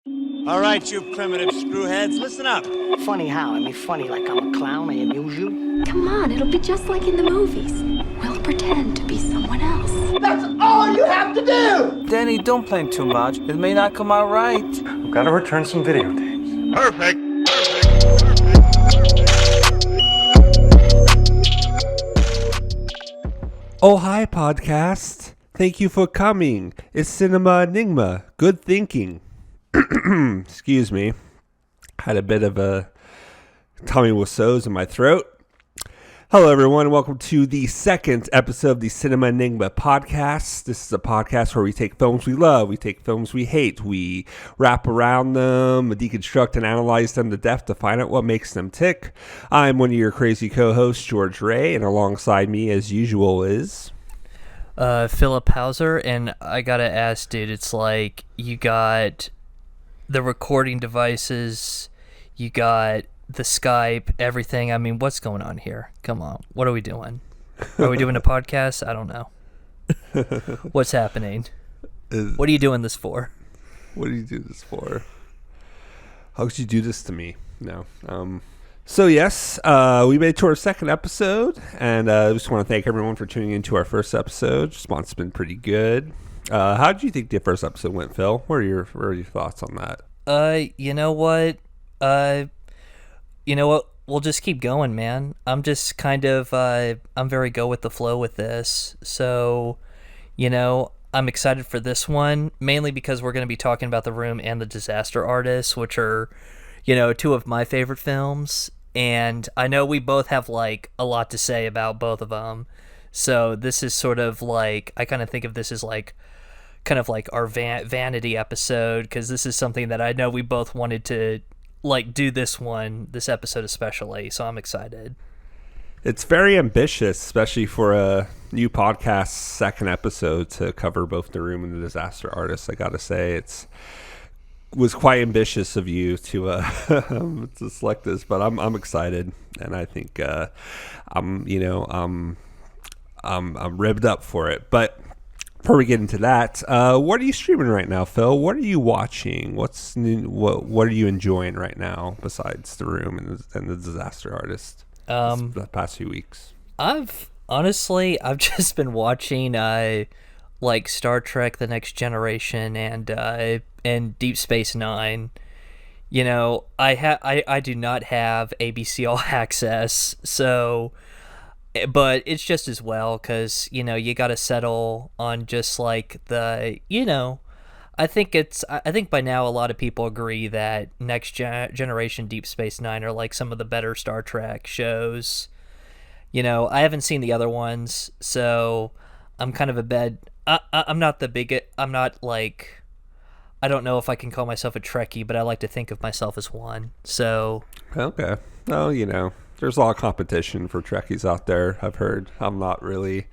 All right, you primitive screwheads, listen up. Funny how? I mean, funny like I'm a clown, I amuse you? Come on, it'll be just like in the movies. We'll pretend to be someone else. That's all you have to do! Danny, don't plan too much. It may not come out right. We've got to return some videotapes. Perfect. Oh, hi, podcast. Thank you for coming. It's Cinema Enigma. Good thinking. Excuse me. Had a bit of a tummy Wiseau's in my throat. Hello, everyone. Welcome to the second episode of the Cinema Enigma podcast. This is a podcast where we take films we love, we take films we hate, we wrap around them, deconstruct and analyze them to death to find out what makes them tick. I'm one of your crazy co-hosts, George Ray, and alongside me, as usual, is... Philip Hauser, and I gotta ask, dude, it's like you got the recording devices, you got the Skype, everything. I mean, what's going on here? Come on, what are we doing? Are we doing a podcast? I don't know. What's happening? What are you doing this for? What do you do this for? How could you do this to me? No. So yes, we made it to our second episode, and I just want to thank everyone for tuning into our first episode. Response has been pretty good. How did you think the first episode went, Phil? What are your thoughts on that? You know what? We'll just keep going, man. I'm just kind of, I'm very go with the flow with this. So, I'm excited for this one, mainly because we're going to be talking about The Room and The Disaster Artist, which are, two of my favorite films. And I know we both have, like, a lot to say about both of them. So this is sort of like, I kind of think of this as, like, kind of like our vanity episode, because this is something that I know we both wanted to, like, do this episode especially. So I'm excited. It's very ambitious, especially for a new podcast second episode to cover both The Room and The Disaster Artist. I gotta say, was quite ambitious of you to select this, but I'm excited, and I think I'm ribbed up for it. But before we get into that, what are you streaming right now, Phil? What are you watching? What's new? What are you enjoying right now besides The Room and the Disaster Artist? The past few weeks, I've just been watching like Star Trek: The Next Generation and Deep Space Nine. I do not have ABC All Access, so. But it's just as well, because, you got to settle on just like the, I think by now a lot of people agree that Next Generation, Deep Space Nine are like some of the better Star Trek shows. I haven't seen the other ones, so I'm kind of I'm not like, I don't know if I can call myself a Trekkie, but I like to think of myself as one, so. Okay. Well, there's a lot of competition for Trekkies out there, I've heard. I'm not really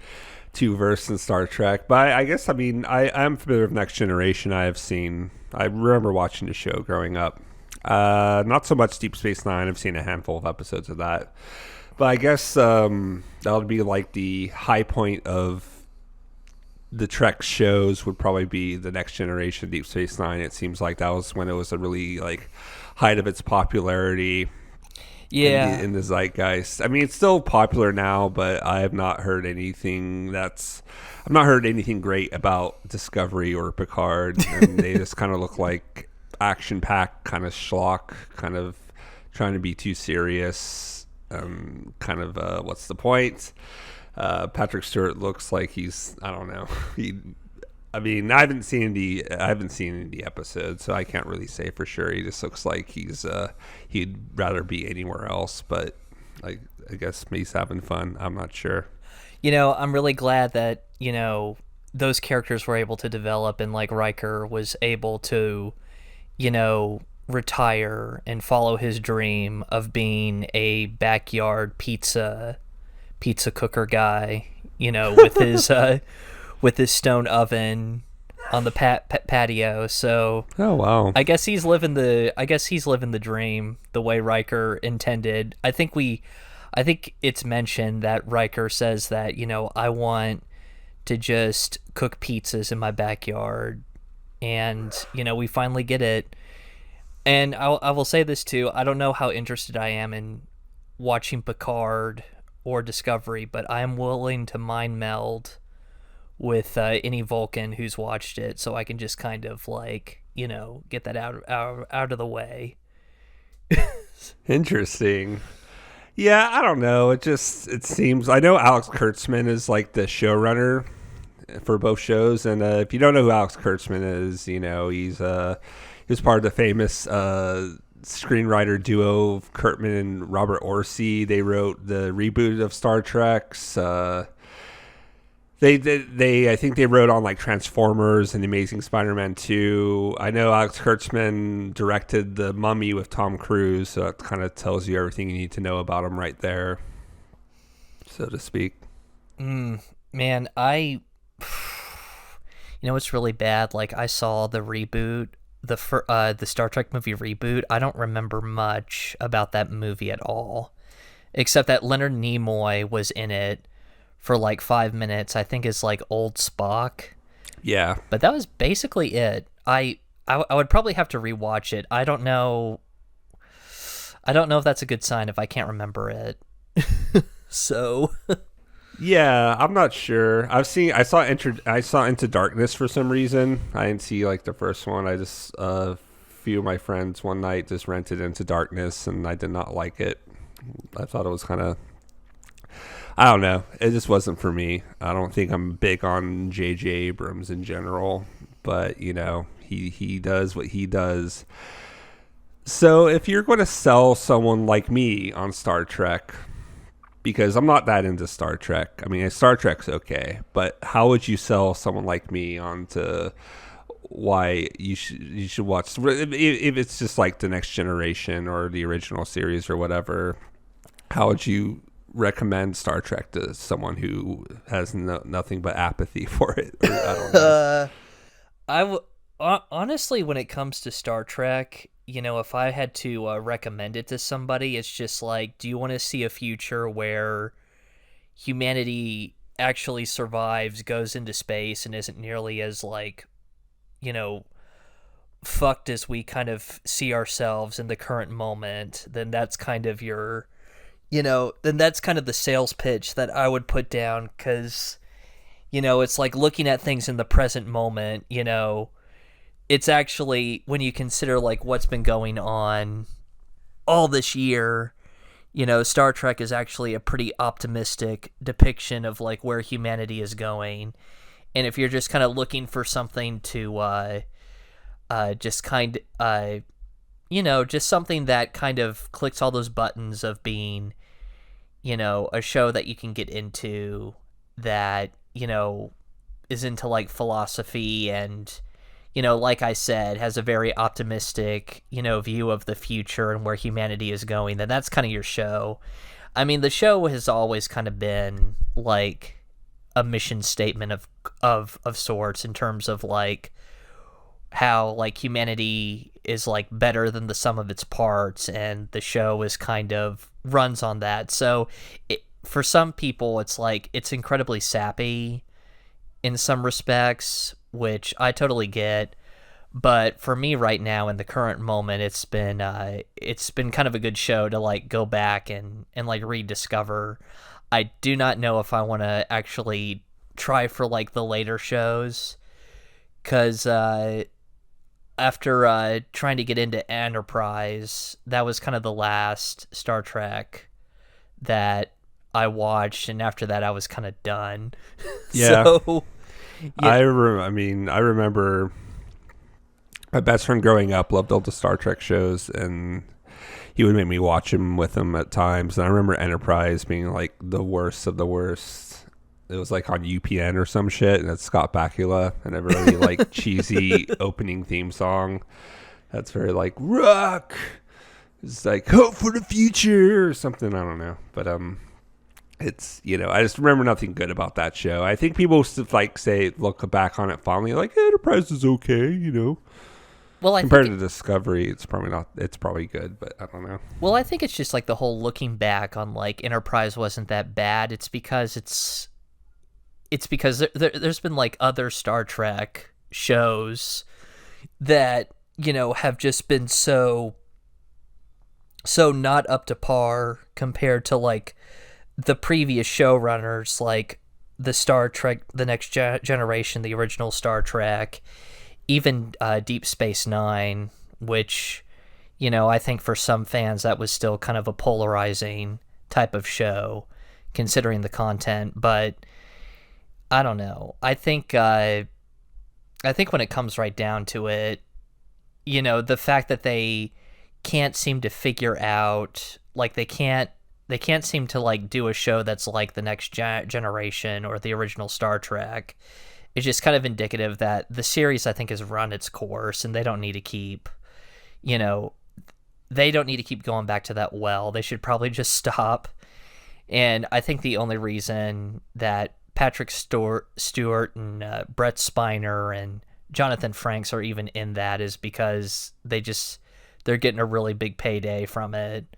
too versed in Star Trek, but I guess, I'm familiar with Next Generation. I remember watching the show growing up. Not so much Deep Space Nine. I've seen a handful of episodes of that. But I guess that would be like the high point of the Trek shows would probably be the Next Generation, Deep Space Nine. It seems like that was when it was a really, like, height of its popularity. Yeah, in the zeitgeist. It's still popular now, but I have not heard anything great about Discovery or Picard. And they just kind of look like action-packed kind of schlock, kind of trying to be too serious. What's the point? Patrick Stewart looks like he's, I don't know. I haven't seen the episode, so I can't really say for sure. He just looks like he'd rather be anywhere else, but I guess he's having fun. I'm not sure. I'm really glad that, those characters were able to develop, and like Riker was able to, retire and follow his dream of being a backyard pizza cooker guy, with his with his stone oven on the patio. So, oh wow, I guess he's living the dream the way Riker intended. I think it's mentioned that Riker says that, I want to just cook pizzas in my backyard, and we finally get it. And I will say this too. I don't know how interested I am in watching Picard or Discovery, but I am willing to mind meld with any Vulcan who's watched it, so I can just kind of like, you know, get that out of the way. Interesting. Yeah, I don't know. It seems, I know Alex Kurtzman is like the showrunner for both shows, and if you don't know who Alex Kurtzman is, you know, he was part of the famous screenwriter duo of Kurtzman and Robert Orci. They wrote the reboot of Star Trek. I think they wrote on like Transformers and The Amazing Spider-Man 2. I know Alex Kurtzman directed The Mummy with Tom Cruise, so that kind of tells you everything you need to know about him right there, so to speak. Man, you know what's really bad? Like, I saw the reboot, the Star Trek movie reboot. I don't remember much about that movie at all, except that Leonard Nimoy was in it for like 5 minutes, I think, is like old Spock. Yeah. But that was basically it. I would probably have to rewatch it. I don't know if that's a good sign if I can't remember it. So yeah, I'm not sure. I saw Into Darkness for some reason. I didn't see like the first one. I just a few of my friends one night just rented Into Darkness, and I did not like it. I thought it was kind of, I don't know. It just wasn't for me. I don't think I'm big on J.J. Abrams in general, but you know, he does what he does. So if you're going to sell someone like me on Star Trek, because I'm not that into Star Trek. I mean, Star Trek's okay, but how would you sell someone like me onto why you should watch, if it's just like The Next Generation or the original series or whatever? How would you recommend Star Trek to someone who has nothing but apathy for it? Or, I don't know. Honestly, when it comes to Star Trek, you know, if I had to recommend it to somebody, it's just like, do you want to see a future where humanity actually survives, goes into space, and isn't nearly as, like, you know, fucked as we kind of see ourselves in the current moment? Then that's kind of your, you know, then that's kind of the sales pitch that I would put down, because, you know, it's like looking at things in the present moment, you know. It's actually, when you consider like what's been going on all this year, you know, Star Trek is actually a pretty optimistic depiction of like where humanity is going. And if you're just kind of looking for something to just kind of, you know, just something that kind of clicks all those buttons of being, you know, a show that you can get into that, you know, is into like philosophy and, you know, like I said, has a very optimistic, you know, view of the future and where humanity is going, then that's kind of your show. I mean, the show has always kind of been like a mission statement of sorts, in terms of like how like humanity is like better than the sum of its parts, and the show is kind of runs on that. So for some people, it's like, it's incredibly sappy in some respects, which I totally get. But for me right now, in the current moment, it's been kind of a good show to like go back and like rediscover. I do not know if I want to actually try for like the later shows, because after trying to get into Enterprise, that was kind of the last Star Trek that I watched, and after that I was kind of done. Yeah. So, yeah. I remember my best friend growing up loved all the Star Trek shows, and he would make me watch them with him at times. And I remember Enterprise being like the worst of the worst. It was like on UPN or some shit, and it's Scott Bakula and a really like cheesy opening theme song. That's very like rock. It's like hope for the future or something. I don't know, but it's, you know, I just remember nothing good about that show. I think people like say, look back on it fondly, like Enterprise is okay, you know. Well, compared to Discovery, it's probably not. It's probably good, but I don't know. Well, I think it's just like the whole looking back on like Enterprise wasn't that bad. It's because there's been like other Star Trek shows that, have just been so not up to par compared to like the previous showrunners, like the Star Trek, the Next Generation, the original Star Trek, even Deep Space Nine, which, I think for some fans that was still kind of a polarizing type of show, considering the content. But I don't know. I think when it comes right down to it, the fact that they can't seem to figure out, like they can't seem to like do a show that's like the Next Generation or the original Star Trek. It's just kind of indicative that the series, I think, has run its course, and they don't need to keep, they don't need to keep going back to that well. They should probably just stop. And I think the only reason that Patrick Stewart and Brett Spiner and Jonathan Frakes are even in that is because they're getting a really big payday from it.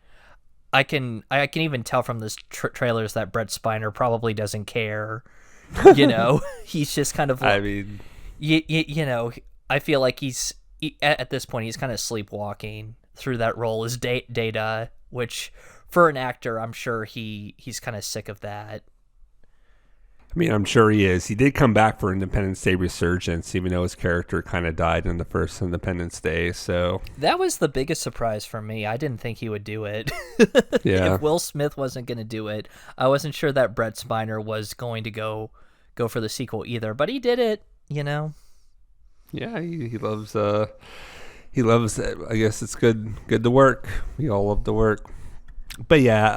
I can even tell from this trailers that Brett Spiner probably doesn't care. He's just kind of like, I mean, I feel like at this point he's kind of sleepwalking through that role as Data, which for an actor, I'm sure he's kind of sick of that. I mean, I'm sure he is. He did come back for Independence Day Resurgence, even though his character kind of died in the first Independence Day. So that was the biggest surprise for me. I didn't think he would do it. Yeah. If Will Smith wasn't going to do it, I wasn't sure that Brett Spiner was going to go for the sequel either. But he did it. Yeah, he loves. He loves it. I guess it's good to work. We all love to work. But yeah,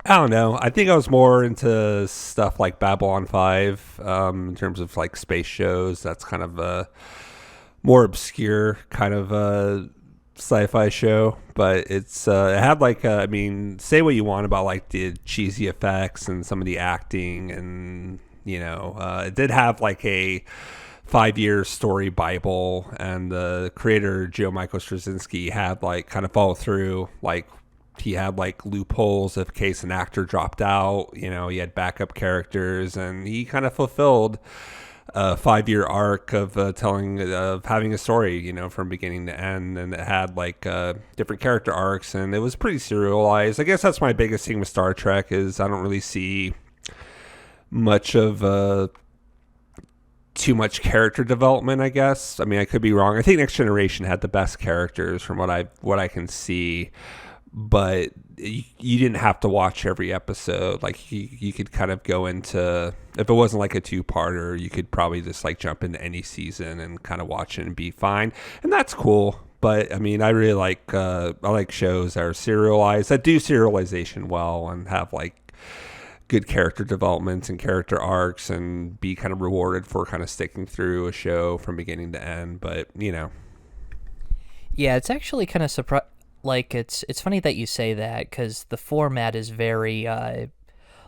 I don't know. I think I was more into stuff like Babylon 5 in terms of like space shows. That's kind of a more obscure kind of a sci-fi show, but it had like say what you want about like the cheesy effects and some of the acting, and it did have like a 5-year story Bible, and the creator Joe Michael Straczynski had like kind of follow through. Like he had like loopholes in case an actor dropped out. He had backup characters, and he kind of fulfilled a 5-year arc of having a story, from beginning to end, and it had like different character arcs, and it was pretty serialized. I guess that's my biggest thing with Star Trek is I don't really see much of too much character development, I guess. I mean, I could be wrong. I think Next Generation had the best characters from what I can see, but you didn't have to watch every episode. Like you could kind of go into, if it wasn't like a 2-parter, you could probably just like jump into any season and kind of watch it and be fine, and that's cool. But I mean, I really like I like shows that are serialized, that do serialization well and have like good character developments and character arcs, and be kind of rewarded for kind of sticking through a show from beginning to end. But yeah, it's actually kind of like it's funny that you say that, because the format is very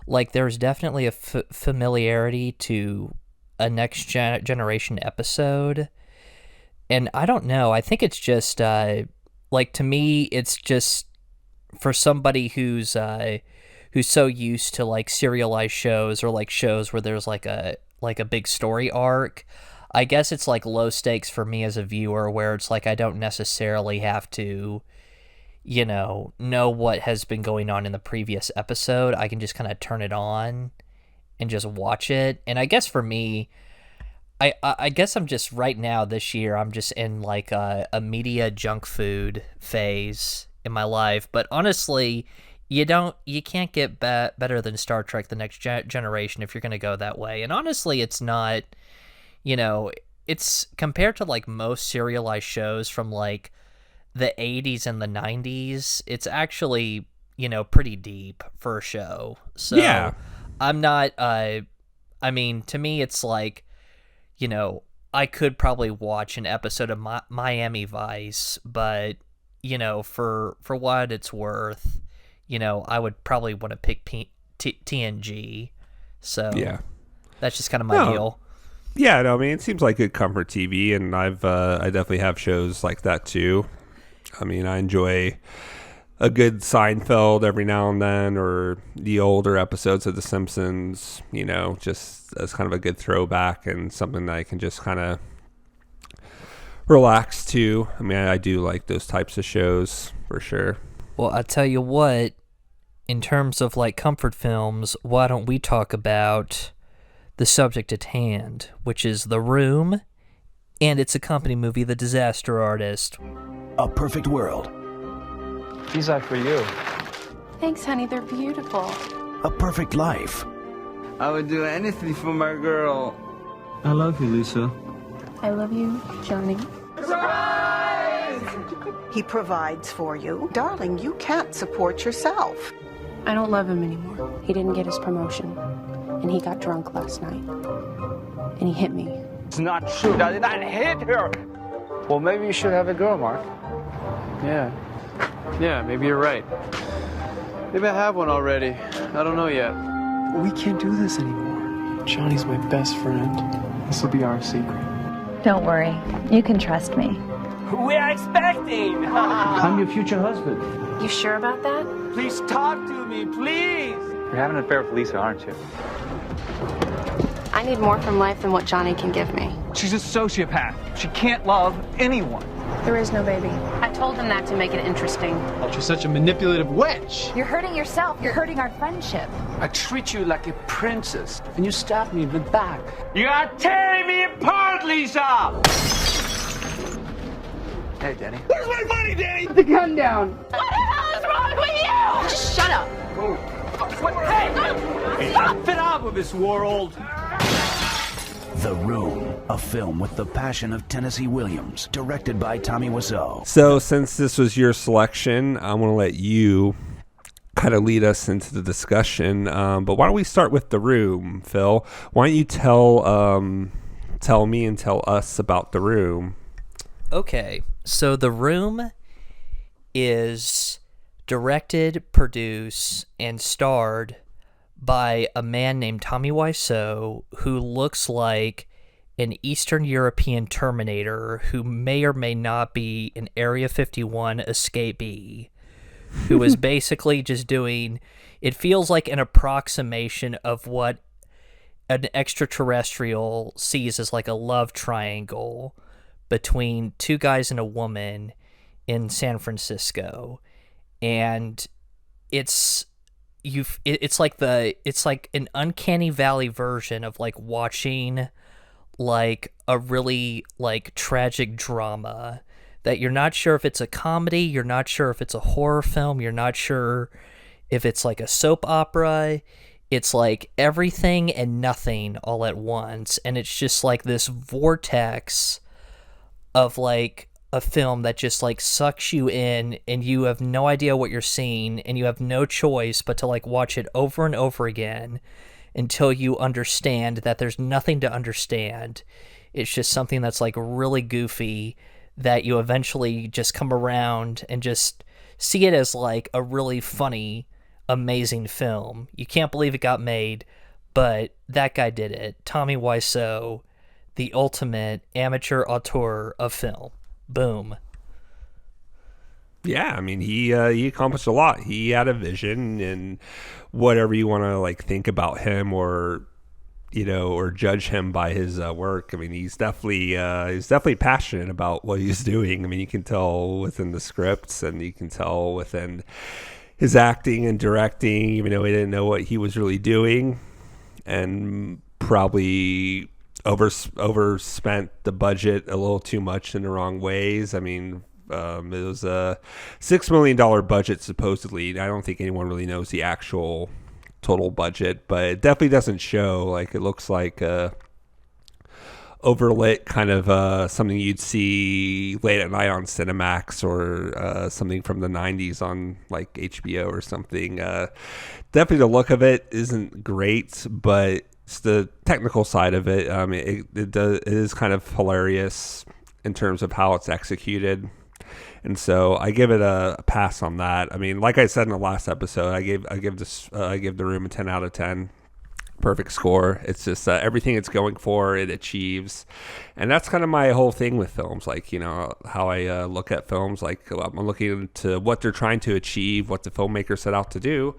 like there's definitely a familiarity to a Next Generation episode, and I don't know, I think it's just like, to me it's just for somebody who's so used to like serialized shows, or like shows where there's like a big story arc. I guess it's like low stakes for me as a viewer, where it's like I don't necessarily have to know what has been going on in the previous episode. I can just kind of turn it on and just watch it. And I guess for me, I guess I'm just right now this year, I'm just in like a media junk food phase in my life. But honestly, you can't get better than Star Trek: The Next Generation if you're going to go that way. And honestly, it's not, it's compared to like most serialized shows from like the 80s and the 90s, it's actually, pretty deep for a show. So yeah. I'm not, I mean, to me, it's like, I could probably watch an episode of Miami Vice, but, for what it's worth, I would probably want to pick TNG. So yeah, that's just kind of my deal. Yeah, no, I mean, it seems like good comfort TV, and I definitely have shows like that too. I mean, I enjoy a good Seinfeld every now and then, or the older episodes of The Simpsons, just as kind of a good throwback and something that I can just kind of relaxed too. I mean, I do like those types of shows for sure. Well, I tell you what, in terms of like comfort films, why don't we talk about the subject at hand, which is The Room and its accompanying movie, The Disaster Artist. A Perfect World. These are for you. Thanks, honey. They're beautiful. A Perfect Life. I would do anything for my girl. I love you, Lisa. I love you, Johnny. He provides for you. Darling, you can't support yourself. I don't love him anymore. He didn't get his promotion, and he got drunk last night, and he hit me. It's not true. I did not hit her. Well, maybe you should have a girl, Mark. Yeah, maybe you're right. Maybe I have one already. I don't know yet. We can't do this anymore. Johnny's my best friend. This will be our secret. Don't worry. You can trust me. We are expecting. I'm your future husband. You sure about that? Please talk to me, please. You're having an affair with Lisa, aren't you? I need more from life than what Johnny can give me. She's a sociopath. She can't love anyone. There is no baby. I told him that to make it interesting. You're such a manipulative witch. You're hurting yourself. You're hurting our friendship. I treat you like a princess, and you stab me in the back. You are tearing me apart, Lisa! Hey, Danny. Where's my money, Danny? Put the gun down. What the hell is wrong with you? Just shut up. Hey! Stop it out with this world! The Room, a film with the passion of Tennessee Williams, directed by Tommy Wiseau. So since this was your selection, I'm going to let you kind of lead us into the discussion. But why don't we start with The Room, Phil? Why don't you tell me and tell us about The Room? Okay, so The Room is directed, produced, and starred by a man named Tommy Wiseau, who looks like an Eastern European Terminator who may or may not be an Area 51 escapee, who is basically just doing, it feels like an approximation of what an extraterrestrial sees as like a love triangle between two guys and a woman in San Francisco. And it's like an Uncanny Valley version of like watching like a really like tragic drama that you're not sure if it's a comedy, you're not sure if it's a horror film, you're not sure if it's like a soap opera. It's like everything and nothing all at once, and it's just like this vortex of like a film that just like sucks you in, and you have no idea what you're seeing, and you have no choice but to like watch it over and over again until you understand that there's nothing to understand. It's just something that's like really goofy that you eventually just come around and just see it as like a really funny, amazing film. You can't believe it got made, but that guy did it. Tommy Wiseau, the ultimate amateur auteur of film. Boom. Yeah, I mean, he accomplished a lot. He had a vision, and whatever you want to like think about him, or or judge him by his work. I mean, he's definitely passionate about what he's doing. I mean, you can tell within the scripts, and you can tell within his acting and directing, even though he didn't know what he was really doing, and probably overspent the budget a little too much in the wrong ways. I mean, it was a $6 million budget supposedly. I don't think anyone really knows the actual total budget, but it definitely doesn't show. Like, it looks like overlit kind of something you'd see late at night on Cinemax, or something from the 90s on like HBO or something. Definitely the look of it isn't great, but it's the technical side of it. It is kind of hilarious in terms of how it's executed, and so I give it a pass on that. I mean, like I said in the last episode, I give The Room a 10 out of 10. Perfect score. It's just everything it's going for, it achieves, and that's kind of my whole thing with films. Like, how I look at films. Like, I'm looking into what they're trying to achieve, what the filmmaker set out to do.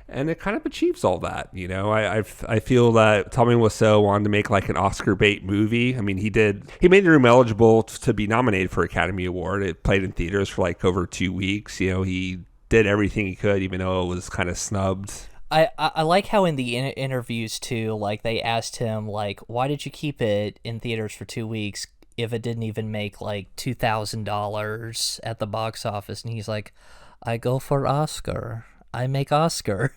and it kind of achieves all that. You know, I feel that Tommy Wiseau wanted to make like an Oscar bait movie. I mean, he made The Room eligible to be nominated for Academy Award. It played in theaters for like over 2 weeks. You know, he did everything he could, even though it was kind of snubbed. I like how in the interviews too, like they asked him like, why did you keep it in theaters for 2 weeks if it didn't even make like $2,000 at the box office? And he's like, I go for Oscar. I make Oscar,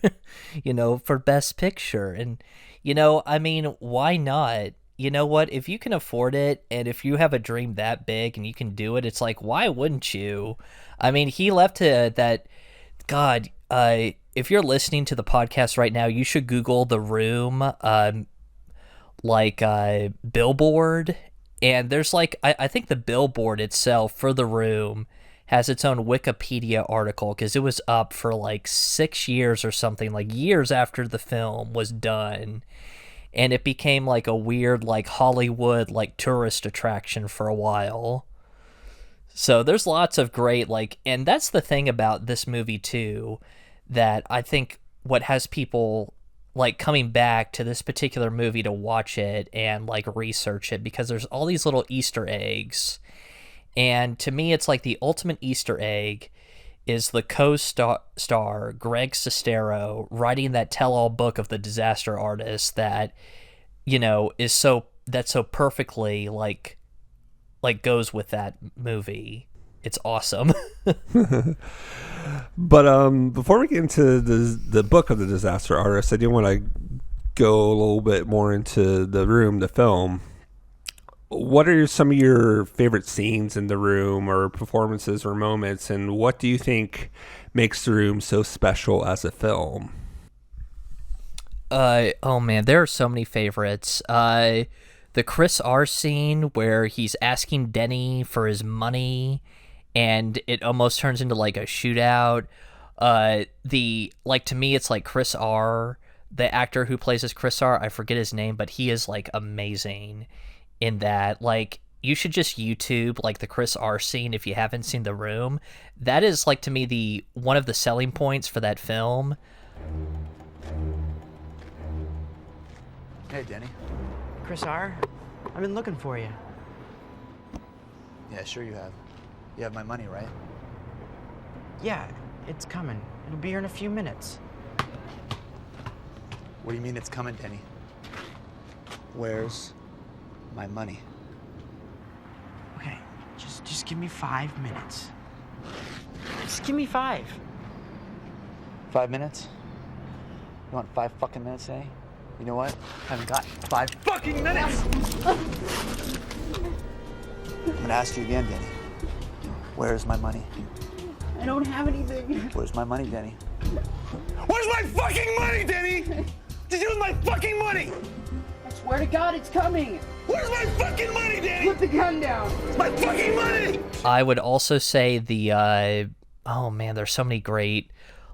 you know, for Best Picture. And, you know, I mean, why not? You know what? If you can afford it and if you have a dream that big and you can do it, it's like, why wouldn't you? I mean, he left that, God, if you're listening to the podcast right now, you should Google The Room, billboard. And there's like, I think the billboard itself for The Room has its own Wikipedia article because it was up for like 6 years or something, like years after the film was done. And it became like a weird like Hollywood like tourist attraction for a while. So there's lots of great like, and that's the thing about this movie too, that I think what has people like coming back to this particular movie to watch it and like research it, because there's all these little Easter eggs. And to me, it's like the ultimate Easter egg is the co-star Greg Sestero writing that tell-all book of The Disaster Artist that, you know, is so perfectly like goes with that movie. It's awesome. But before we get into the book of The Disaster Artist, I do want to go a little bit more into The Room, the film. What are some of your favorite scenes in The Room, or performances or moments, and what do you think makes The Room so special as a film? Oh man, there are so many favorites. The Chris R scene where he's asking Denny for his money and it almost turns into like a shootout. To me, it's like Chris R, the actor who plays as Chris R, I forget his name, but he is like amazing in that. Like, you should just YouTube like the Chris R scene if you haven't seen The Room. That is like, to me, one of the selling points for that film. Hey, Denny. Chris R, I've been looking for you. Yeah, sure you have. You have my money, right? Yeah, it's coming. It'll be here in a few minutes. What do you mean it's coming, Denny? Where's my money? Okay, just give me 5 minutes. Just give me 5. 5 minutes? You want 5 fucking minutes, Denny? You know what? I haven't got 5 fucking minutes! I'm gonna ask you again, Denny. Where's my money? I don't have anything. Where's my money, Denny? Where's my fucking money, Denny? Did you use my fucking money? I swear to God, it's coming. Where's my fucking money, Danny? Put the gun down. It's my fucking money! I would also say oh man, there's so many great,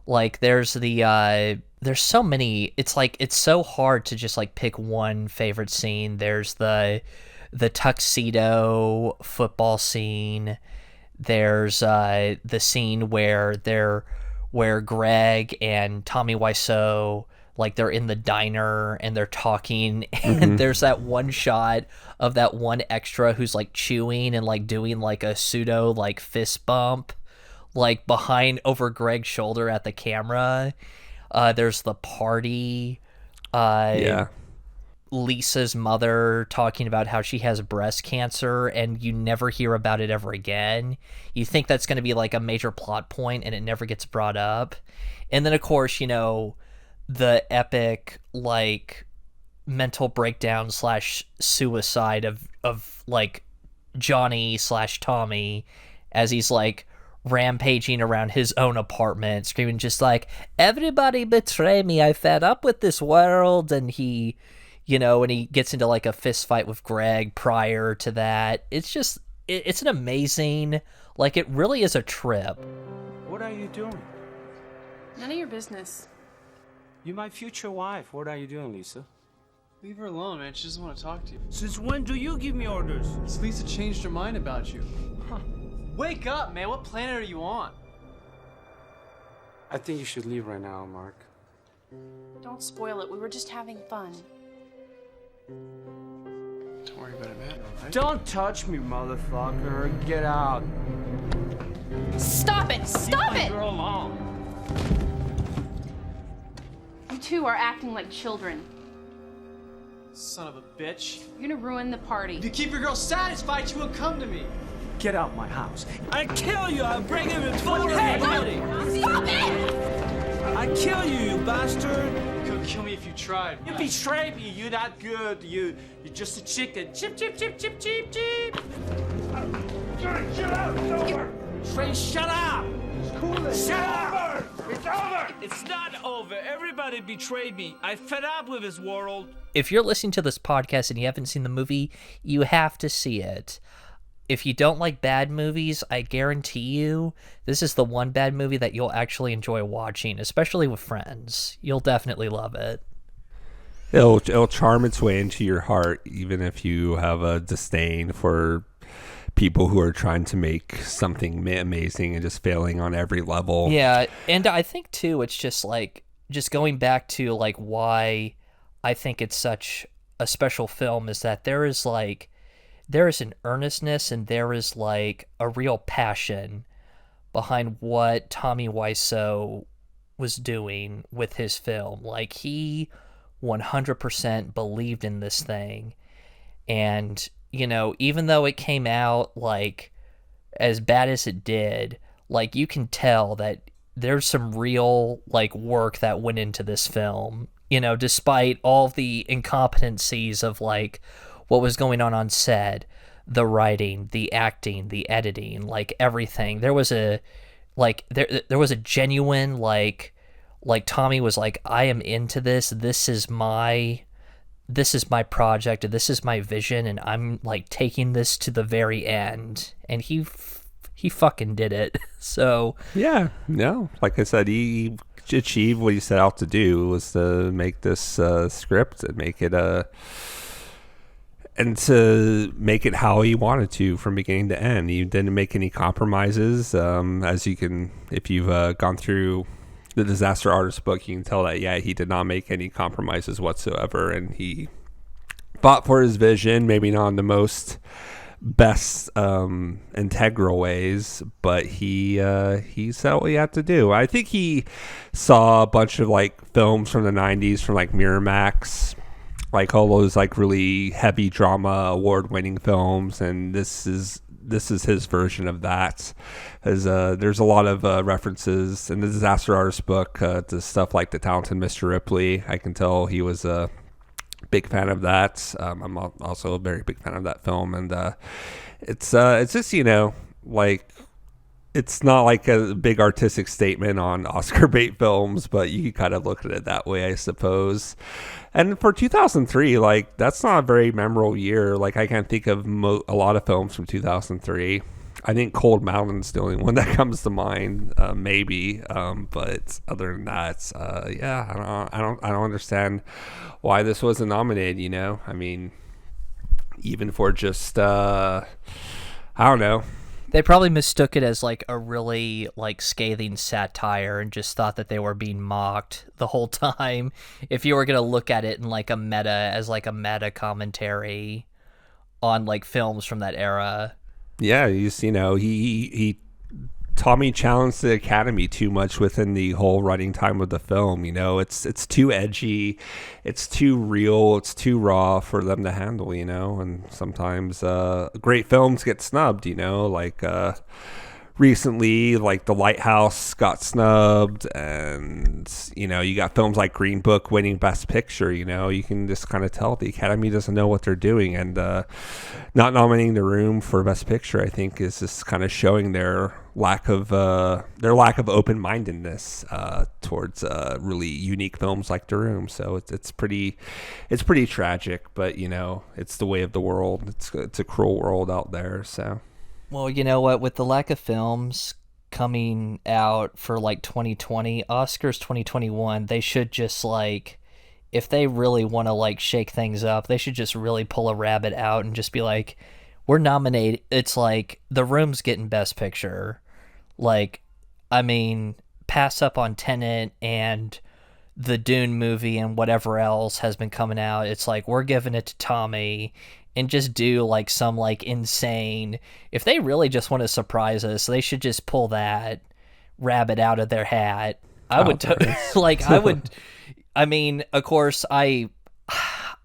like there's so many, it's like, it's so hard to just like pick one favorite scene. There's the tuxedo football scene. There's the scene where Greg and Tommy Wiseau, like they're in the diner and they're talking, and there's that one shot of that one extra who's like chewing and like doing like a pseudo like fist bump like behind over Greg's shoulder at the camera. There's the party. Lisa's mother talking about how she has breast cancer, and you never hear about it ever again. You think that's going to be like a major plot point, and it never gets brought up. And then, of course, you know, the epic like mental breakdown / suicide of like Johnny / Tommy as he's like rampaging around his own apartment, screaming just like, "Everybody betray me, I fed up with this world." And he, you know, and he gets into like a fist fight with Greg prior to that. It's just, it's an amazing, like, it really is a trip. What are you doing? None of your business. You're my future wife. What are you doing, Lisa? Leave her alone, man. She doesn't want to talk to you. Since when do you give me orders? Lisa changed her mind about you. Huh. Wake up, man. What planet are you on? I think you should leave right now, Mark. Don't spoil it. We were just having fun. Don't worry about it, man. Right? Don't touch me, motherfucker. Get out. Stop it! Stop Leave it! my girl alone. You two are acting like children. Son of a bitch. You're gonna ruin the party. If you keep your girl satisfied, she will come to me. Get out my house. I kill you! I'll bring him before everybody! Stop it! I kill you, you bastard! You could kill me if you tried. You betrayed me. You're not good. You're just a chicken. Chip, chip, chip, chip, chip, chip. Shut up! It's over! Trey, shut up! It's cool. Shut up! It's over! It's not over. Everybody betrayed me. I fed up with this world. If you're listening to this podcast and you haven't seen the movie, you have to see it. If you don't like bad movies, I guarantee you this is the one bad movie that you'll actually enjoy watching, especially with friends. You'll definitely love it. It'll charm its way into your heart, even if you have a disdain for people who are trying to make something amazing and just failing on every level. Yeah, and I think too, it's just like, just going back to like why I think it's such a special film is that there is an earnestness and there is like a real passion behind what Tommy Wiseau was doing with his film. Like, he 100% believed in this thing. And, you know, even though it came out like as bad as it did, like, you can tell that there's some real like work that went into this film, you know, despite all the incompetencies of like what was going on set, the writing, the acting, the editing, like everything. There was a like there was a genuine like Tommy was like, I am into this. This is my project. This is my vision, and I'm like taking this to the very end. And he fucking did it. So yeah, no, like I said, he achieved what he set out to do, was to make this script and make it and to make it how he wanted to from beginning to end. He didn't make any compromises. As you can, if you've gone through the Disaster Artist book, you can tell that, yeah, he did not make any compromises whatsoever, and he fought for his vision, maybe not in the most best integral ways, but he said what he had to do. I think he saw a bunch of like films from the 90s from like Miramax, like all those like really heavy drama award-winning films, and this is his version of that. As there's a lot of references in the Disaster Artist book to stuff like The Talented Mr. Ripley. I can tell he was a big fan of that. I'm also a very big fan of that film, and it's just, you know, like, it's not like a big artistic statement on Oscar bait films, but you can kind of look at it that way, I suppose. And for 2003, like, that's not a very memorable year. Like, I can't think of a lot of films from 2003. I think Cold Mountain's the only one that comes to mind, maybe. But other than that, yeah, I don't understand why this wasn't nominated. You know, I mean, even for just I don't know. They probably mistook it as like a really like scathing satire and just thought that they were being mocked the whole time. If you were going to look at it in like a meta commentary on like films from that era. Yeah, you know, Tommy challenged the Academy too much within the whole running time of the film. You know, it's too edgy, it's too real, it's too raw for them to handle, you know. And sometimes great films get snubbed, you know, like recently, like The Lighthouse got snubbed, and, you know, you got films like Green Book winning Best Picture. You know, you can just kind of tell the Academy doesn't know what they're doing, and not nominating The Room for Best Picture, I think, is just kind of showing their lack of open-mindedness towards really unique films like The Room. So it's pretty tragic, but, you know, it's the way of the world. It's a cruel world out there. So, well, you know what, with the lack of films coming out for like 2020, Oscars 2021, they should just like, if they really want to like shake things up, they should just really pull a rabbit out and just be like, we're nominated. It's like The Room's getting Best Picture. Like, I mean, pass up on Tenet and the Dune movie and whatever else has been coming out. It's like, we're giving it to Tommy, and just do like some like insane, if they really just want to surprise us, they should just pull that rabbit out of their hat. I mean, of course, I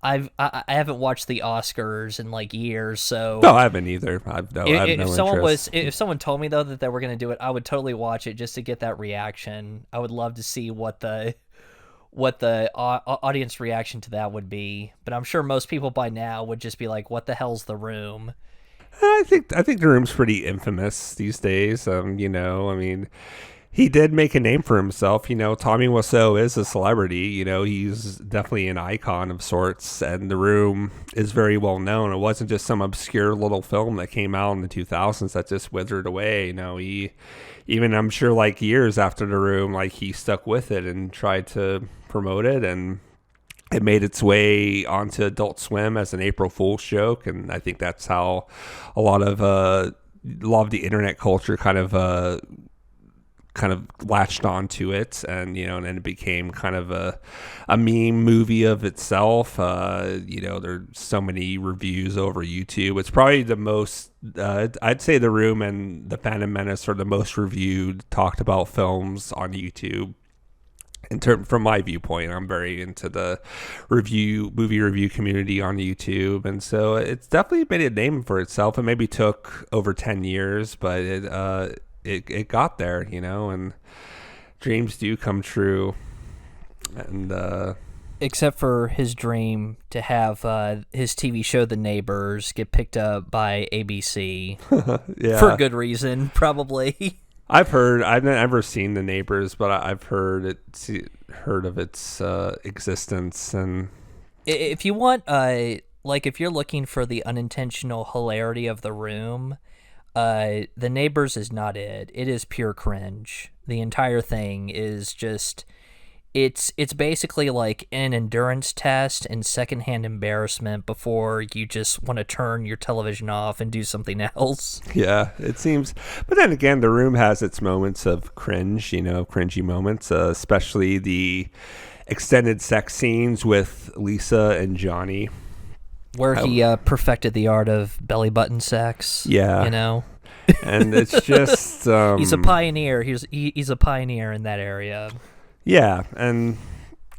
haven't watched the Oscars in like years, so no, I haven't either. If someone told me though that they were going to do it, I would totally watch it just to get that reaction. I would love to see what the audience reaction to that would be. But I'm sure most people by now would just be like, "What the hell's The Room?" I think The Room's pretty infamous these days. I mean, he did make a name for himself. Tommy Wiseau is a celebrity. He's definitely an icon of sorts, and The Room is very well known. It wasn't just some obscure little film that came out in the 2000s that just withered away. He, even I'm sure like years after The Room, like he stuck with it and tried to promote it, and it made its way onto Adult Swim as an April Fool's joke. And I think that's how a lot of the internet culture kind of latched onto it, and and then it became kind of a meme movie of itself. There's so many reviews over YouTube. It's probably the most I'd say The Room and The Phantom Menace are the most reviewed, talked about films on YouTube. From my viewpoint, I'm very into the movie review community on YouTube, and so it's definitely made a name for itself. It maybe took over 10 years, but it got there, and dreams do come true. And except for his dream to have his TV show The Neighbors get picked up by ABC yeah, for good reason, probably. I've never seen The Neighbors, but I've heard of its existence. And if you want, if you're looking for the unintentional hilarity of The Room, The Neighbors is not it. It is pure cringe. The entire thing is just, it's basically like an endurance test and secondhand embarrassment before you just want to turn your television off and do something else. Yeah, it seems. But then again, The Room has its moments of cringe, cringy moments, especially the extended sex scenes with Lisa and Johnny. Where he perfected the art of belly button sex. Yeah. And it's just... he's a pioneer. He's a pioneer in that area. Yeah, and,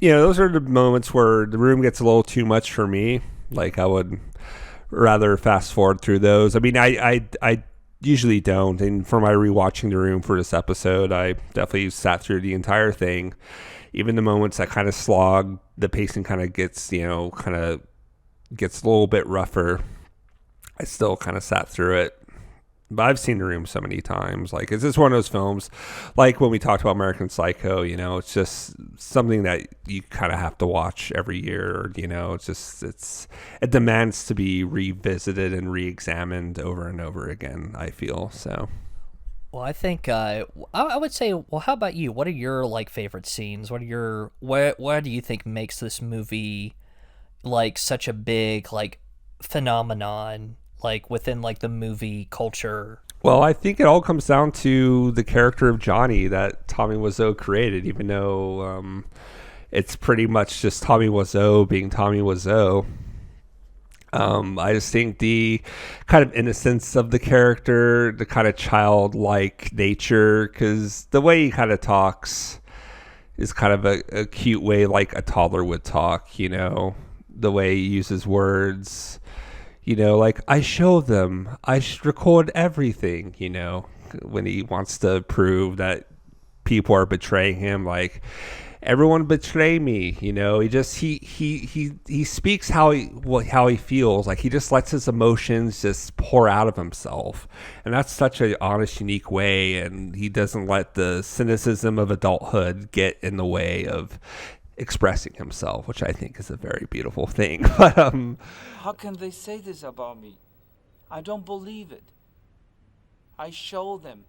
those are the moments where The Room gets a little too much for me. Like, I would rather fast forward through those. I mean, I usually don't. And for my rewatching The Room for this episode, I definitely sat through the entire thing. Even the moments that kind of slog, the pacing kind of gets, gets a little bit rougher. I still kind of sat through it. But I've seen The Room so many times. Like, it's just one of those films, like when we talked about American Psycho, it's just something that you kind of have to watch every year. It demands to be revisited and re-examined over and over again, I feel. So, well, I think I would say, well, how about you? What are your favorite scenes? What do you think makes this movie such a big phenomenon? Within the movie culture? Well, I think it all comes down to the character of Johnny that Tommy Wiseau created, even though it's pretty much just Tommy Wiseau being Tommy Wiseau. I just think the kind of innocence of the character, the kind of childlike nature, because the way he kind of talks is kind of a cute way like a toddler would talk, the way he uses words. I show them, I record everything, when he wants to prove that people are betraying him, everyone betray me, he speaks how he feels, he just lets his emotions just pour out of himself, and that's such an honest, unique way, and he doesn't let the cynicism of adulthood get in the way of expressing himself, which I think is a very beautiful thing. But how can they say this about me? I don't believe it. I show them.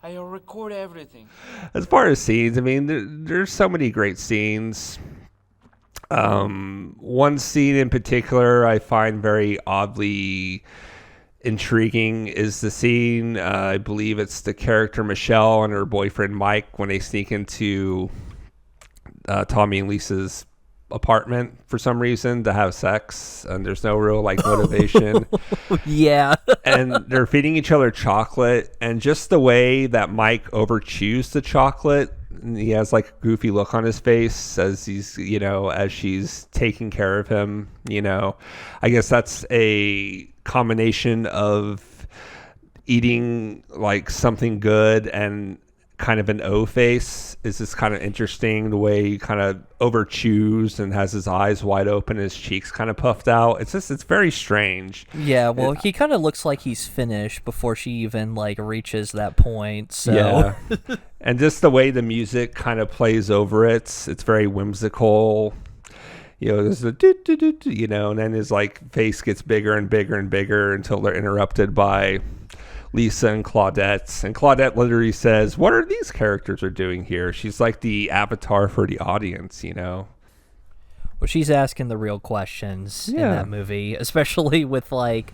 I record everything. As far as scenes, I mean, there's so many great scenes. One scene in particular I find very oddly intriguing is the scene, I believe it's the character Michelle and her boyfriend Mike when they sneak into Tommy and Lisa's apartment for some reason to have sex, and there's no real like motivation. Yeah. And they're feeding each other chocolate, and just the way that Mike overchews the chocolate, he has like a goofy look on his face as he's, as she's taking care of him. I guess that's a combination of eating like something good and kind of an O face. Is this kind of interesting, the way he kind of over chews and has his eyes wide open, his cheeks kind of puffed out. It's very strange. Yeah, well, he kind of looks like he's finished before she even like reaches that point. So yeah. And just the way the music kind of plays over it, it's very whimsical. There's a and then his like face gets bigger and bigger and bigger until they're interrupted by Lisa and Claudette. And Claudette literally says, "What are these characters are doing here?" She's like the avatar for the audience, Well, she's asking the real questions in that movie, especially with like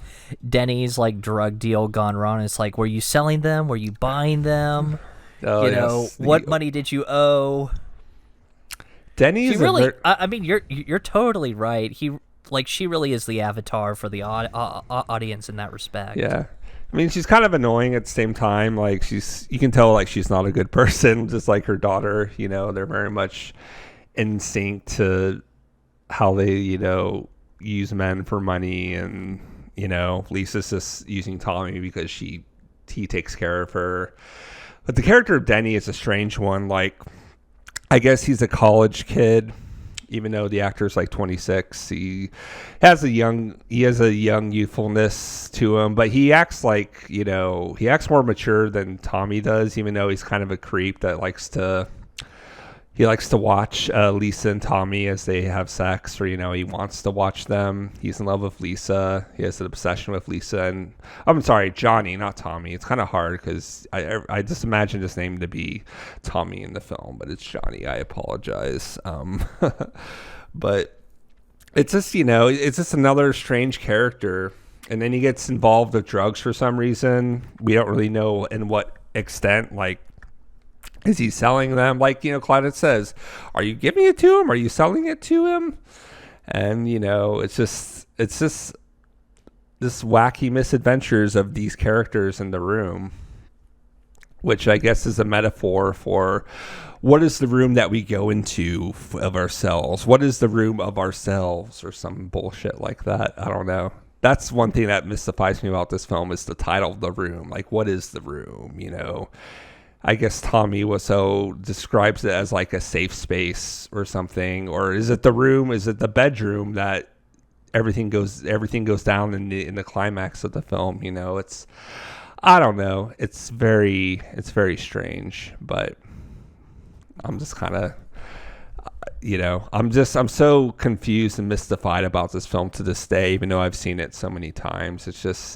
Denny's like drug deal gone wrong. It's like, were you selling them? Were you buying them? What money did you owe? Denny's really. I mean, you're totally right. She really is the avatar for the audience in that respect. Yeah. I mean, she's kind of annoying at the same time. Like you can tell like she's not a good person, just like her daughter. They're very much in sync to how they, use men for money, and Lisa's just using Tommy because he takes care of her. But the character of Denny is a strange one. Like, I guess he's a college kid, even though the actor's like 26. He has a young youthfulness to him, but he acts like, he acts more mature than Tommy does, even though he's kind of a creep that likes to watch Lisa and Tommy as they have sex, or, he wants to watch them. He's in love with Lisa. He has an obsession with Lisa, and I'm sorry, Johnny, not Tommy. It's kind of hard because I just imagined his name to be Tommy in the film, but it's Johnny. I apologize. But it's just, it's just another strange character. And then he gets involved with drugs for some reason. We don't really know in what extent, like, is he selling them? Like, Claudette says, are you giving it to him? Are you selling it to him? And, it's just this wacky misadventures of these characters in the room, which I guess is a metaphor for what is the room that we go into of ourselves? What is the room of ourselves, or some bullshit like that? I don't know. That's one thing that mystifies me about this film, is the title of The Room. Like, what is the room, I guess Tommy describes it as like a safe space or something. Or is it the room? Is it the bedroom that everything goes down in the climax of the film? I don't know. It's very strange, but I'm just kind of, I'm so confused and mystified about this film to this day, even though I've seen it so many times. It's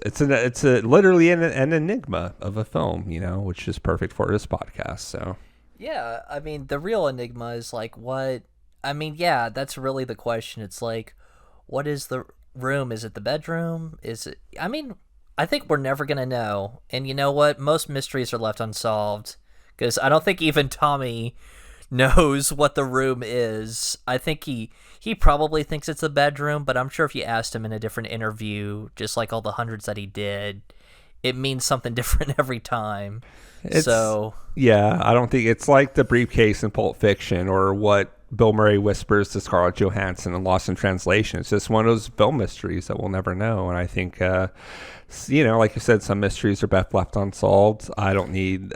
literally an enigma of a film, which is perfect for this podcast. So yeah, I mean, the real enigma is like, what? I mean, yeah, that's really the question. It's like, what is the room? Is it the bedroom? Is it? I mean, I think we're never gonna know. And you know what? Most mysteries are left unsolved, because I don't think even Tommy knows what the room is. I think he probably thinks it's the bedroom, but I'm sure if you asked him in a different interview, just like all the hundreds that he did, it means something different every time. Yeah, I don't think it's like the briefcase in Pulp Fiction, or what Bill Murray whispers to Scarlett Johansson in Lost in Translation. It's just one of those film mysteries that we'll never know. And I think, like you said, some mysteries are best left unsolved. I don't need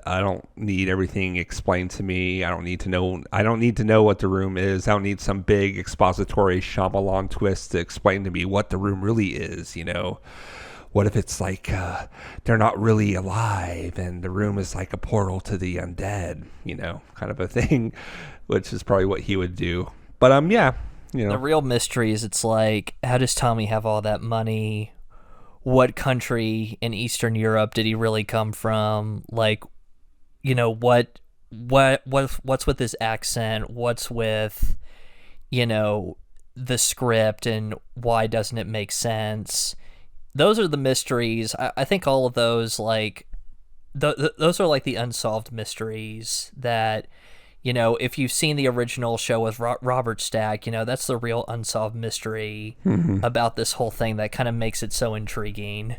everything explained to me. I don't need to know what the room is. I don't need some big expository Shyamalan twist to explain to me what the room really is. What if it's like they're not really alive and the room is like a portal to the undead, kind of a thing, which is probably what he would do. But yeah, the real mystery is, it's like, how does Tommy have all that money? What country in Eastern Europe did he really come from? Like, what's with his accent? What's with, the script, and why doesn't it make sense? Those are the mysteries. I think all of those, like, those are like the unsolved mysteries that, You know, if you've seen the original show with Robert Stack, you know, that's the real unsolved mystery about this whole thing that kind of makes it so intriguing.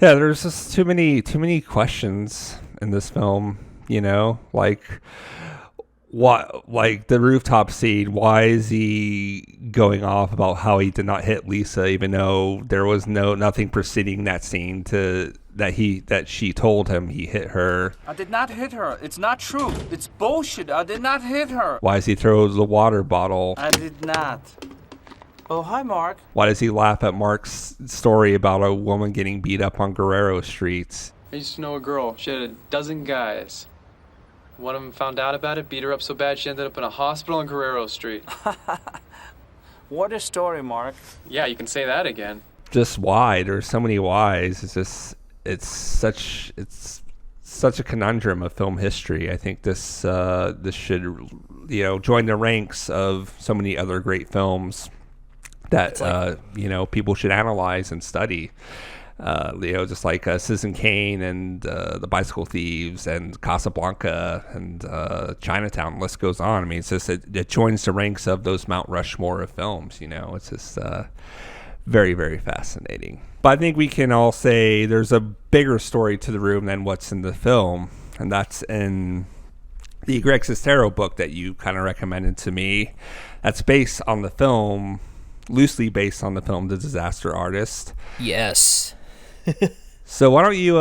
Yeah, there's just too many questions in this film, you know, like what, like the rooftop scene. Why is he going off about how he did not hit Lisa, even though there was nothing preceding that scene that she told him he hit her? I did not hit her. It's not true. It's bullshit. I did not hit her. Why does he throw the water bottle? I did not. Oh, hi, Mark. Why does he laugh at Mark's story about a woman getting beat up on Guerrero streets? I used to know a girl. She had a dozen guys. One of them found out about it, beat her up so bad she ended up in a hospital on Guerrero Street. What a story, Mark. Yeah, you can say that again. Just why? There's so many whys. It's such a conundrum of film history. I think this should, you know, join the ranks of so many other great films that you know, people should analyze and study. You know, just like Citizen Kane and The Bicycle Thieves and Casablanca and Chinatown. List goes on. I mean, it's just it joins the ranks of those Mount Rushmore of films. You know, it's just very, very fascinating. But I think we can all say there's a bigger story to The Room than what's in the film, and that's in the Greg Sestero book that you kind of recommended to me. That's based on the film, loosely based on the film The Disaster Artist. Yes. So why don't you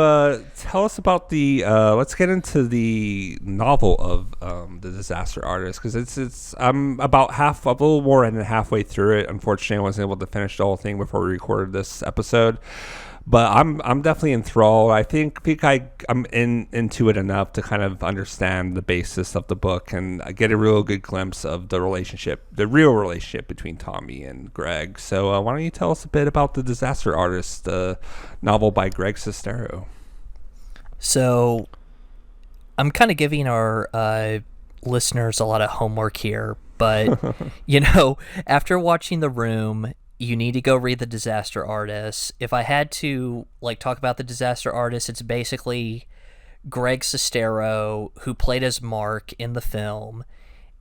tell us about the let's get into the novel of The Disaster Artist, because it's I'm about a little more than halfway through it. Unfortunately, I wasn't able to finish the whole thing before we recorded this episode, but I'm definitely enthralled. I think I'm into it enough to kind of understand the basis of the book and get a real good glimpse of the real relationship between Tommy and Greg. So why don't you tell us a bit about The Disaster Artist, the novel by Greg Sestero? So I'm kind of giving our listeners a lot of homework here, but you know, after watching The Room, you need to go read The Disaster Artist. If I had to talk about The Disaster Artist, it's basically Greg Sestero, who played as Mark in the film,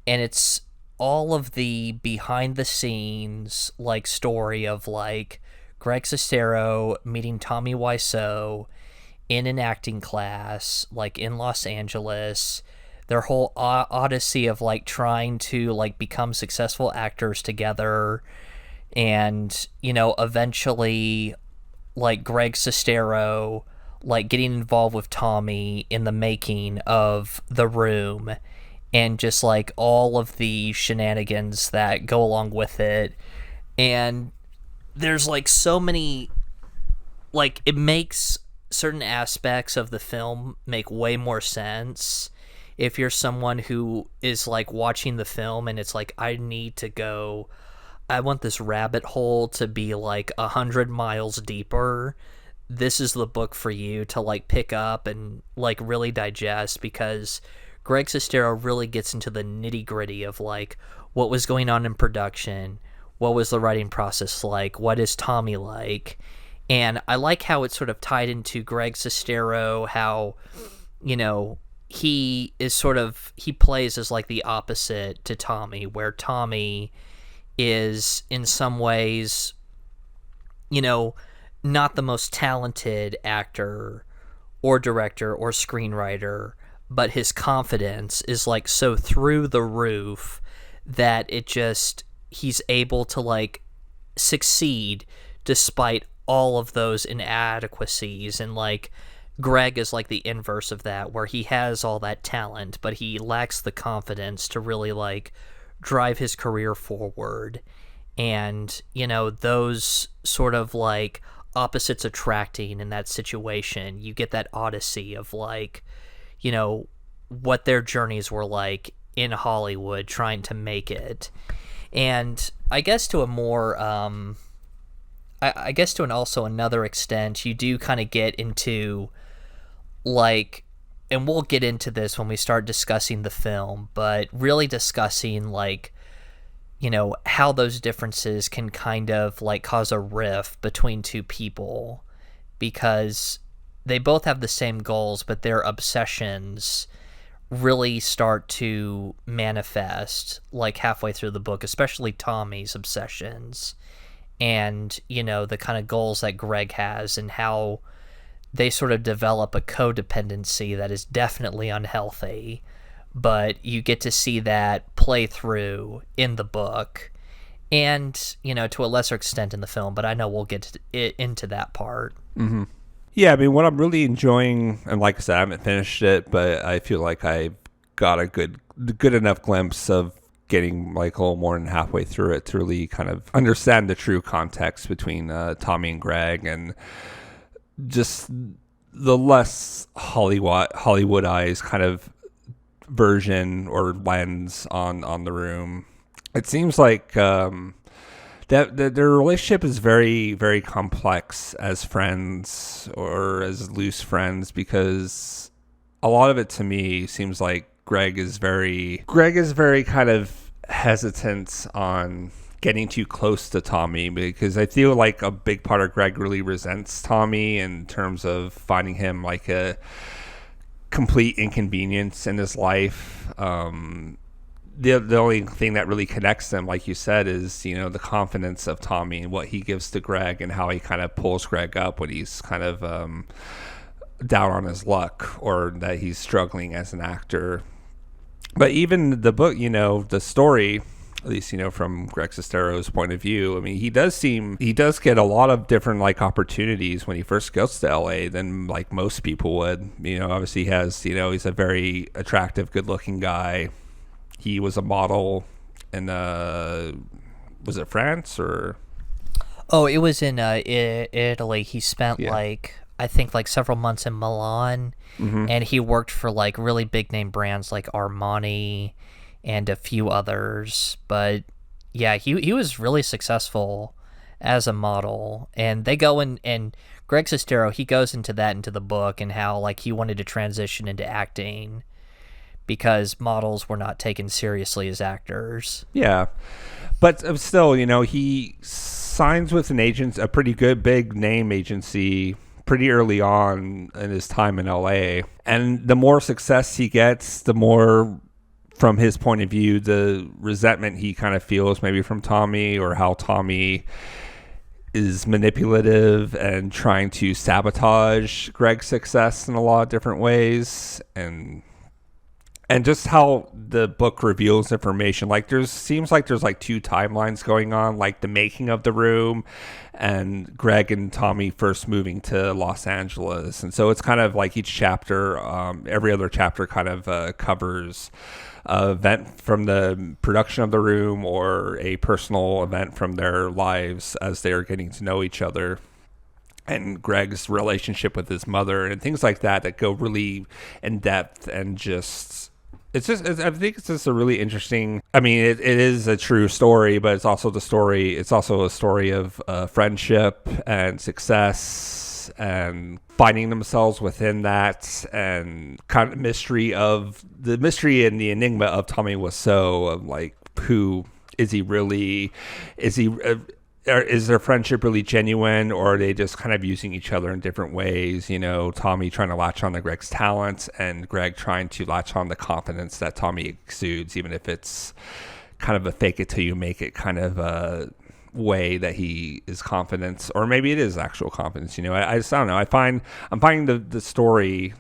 and it's all of the behind the scenes story of Greg Sestero meeting Tommy Wiseau in an acting class in Los Angeles, their whole odyssey of trying to become successful actors together. And, you know, eventually, Greg Sestero, getting involved with Tommy in the making of The Room, and just, all of the shenanigans that go along with it. And there's, so many, it makes certain aspects of the film make way more sense if you're someone who is, watching the film and it's I want this rabbit hole to be 100 miles deeper. This is the book for you to pick up and really digest, because Greg Sestero really gets into the nitty gritty of what was going on in production, what was the writing process like, what is Tommy like, and I like how it's sort of tied into Greg Sestero, how, you know, he plays as the opposite to Tommy, where Tommy is in some ways, you know, not the most talented actor or director or screenwriter, but his confidence is so through the roof that he's able to succeed despite all of those inadequacies. And Greg is the inverse of that, where he has all that talent, but he lacks the confidence to really drive his career forward. And, you know, those sort of opposites attracting in that situation, you get that odyssey of you know, what their journeys were like in Hollywood trying to make it. And I guess to a more I guess to also another extent, you do kind of get into and we'll get into this when we start discussing the film, but really discussing you know, how those differences can kind of cause a rift between two people, because they both have the same goals, but their obsessions really start to manifest like halfway through the book, especially Tommy's obsessions and, you know, the kind of goals that Greg has and how they sort of develop a codependency that is definitely unhealthy, but you get to see that play through in the book and, you know, to a lesser extent in the film, but I know we'll get into that part. Mm-hmm. Yeah, I mean, what I'm really enjoying, and like I said, I haven't finished it, but I feel like I got a good enough glimpse of getting like a little more than halfway through it to really kind of understand the true context between Tommy and Greg, and just the less Hollywoodized kind of version or lens on the room. It seems like that their relationship is very, very complex as friends or as loose friends, because a lot of it to me seems like Greg is very kind of hesitant on getting too close to Tommy, because I feel like a big part of Greg really resents Tommy in terms of finding him like a complete inconvenience in his life. The only thing that really connects them, like you said, is, you know, the confidence of Tommy and what he gives to Greg and how he kind of pulls Greg up when he's kind of down on his luck or that he's struggling as an actor. But even the book, you know, the story, at least, you know, from Greg Sestero's point of view, I mean, he does get a lot of different like opportunities when he first goes to LA than like most people would. You know, obviously he has, you know, he's a very attractive, good looking guy. He was a model in, was it France or? Oh, it was in Italy. He spent I think like several months in Milan, and he worked for like really big name brands like Armani and a few others. But yeah, he was really successful as a model, and they go in, and Greg Sestero, he goes into the book and how like he wanted to transition into acting because models were not taken seriously as actors. Yeah. But still, you know, he signs with an agent, a pretty good big name agency, pretty early on in his time in LA. And the more success he gets, the more, from his point of view, the resentment he kind of feels maybe from Tommy, or how Tommy is manipulative and trying to sabotage Greg's success in a lot of different ways. And just how the book reveals information. Like seems like there's like two timelines going on, like the making of The Room and Greg and Tommy first moving to Los Angeles. And so it's kind of like each chapter, every other chapter kind of covers an event from the production of The Room or a personal event from their lives as they're getting to know each other, and Greg's relationship with his mother and things like that go really in depth. And just I think it's just a really interesting, I mean, it is a true story, but it's also a story of friendship and success and finding themselves within that, and kind of the mystery and the enigma of Tommy Wiseau, of like, who is he really? Is their friendship really genuine, or are they just kind of using each other in different ways? You know, Tommy trying to latch on to Greg's talents, and Greg trying to latch on the confidence that Tommy exudes, even if it's kind of a fake it till you make it kind of a way that he is confident, or maybe it is actual confidence. You know, I just don't know. I'm finding the story.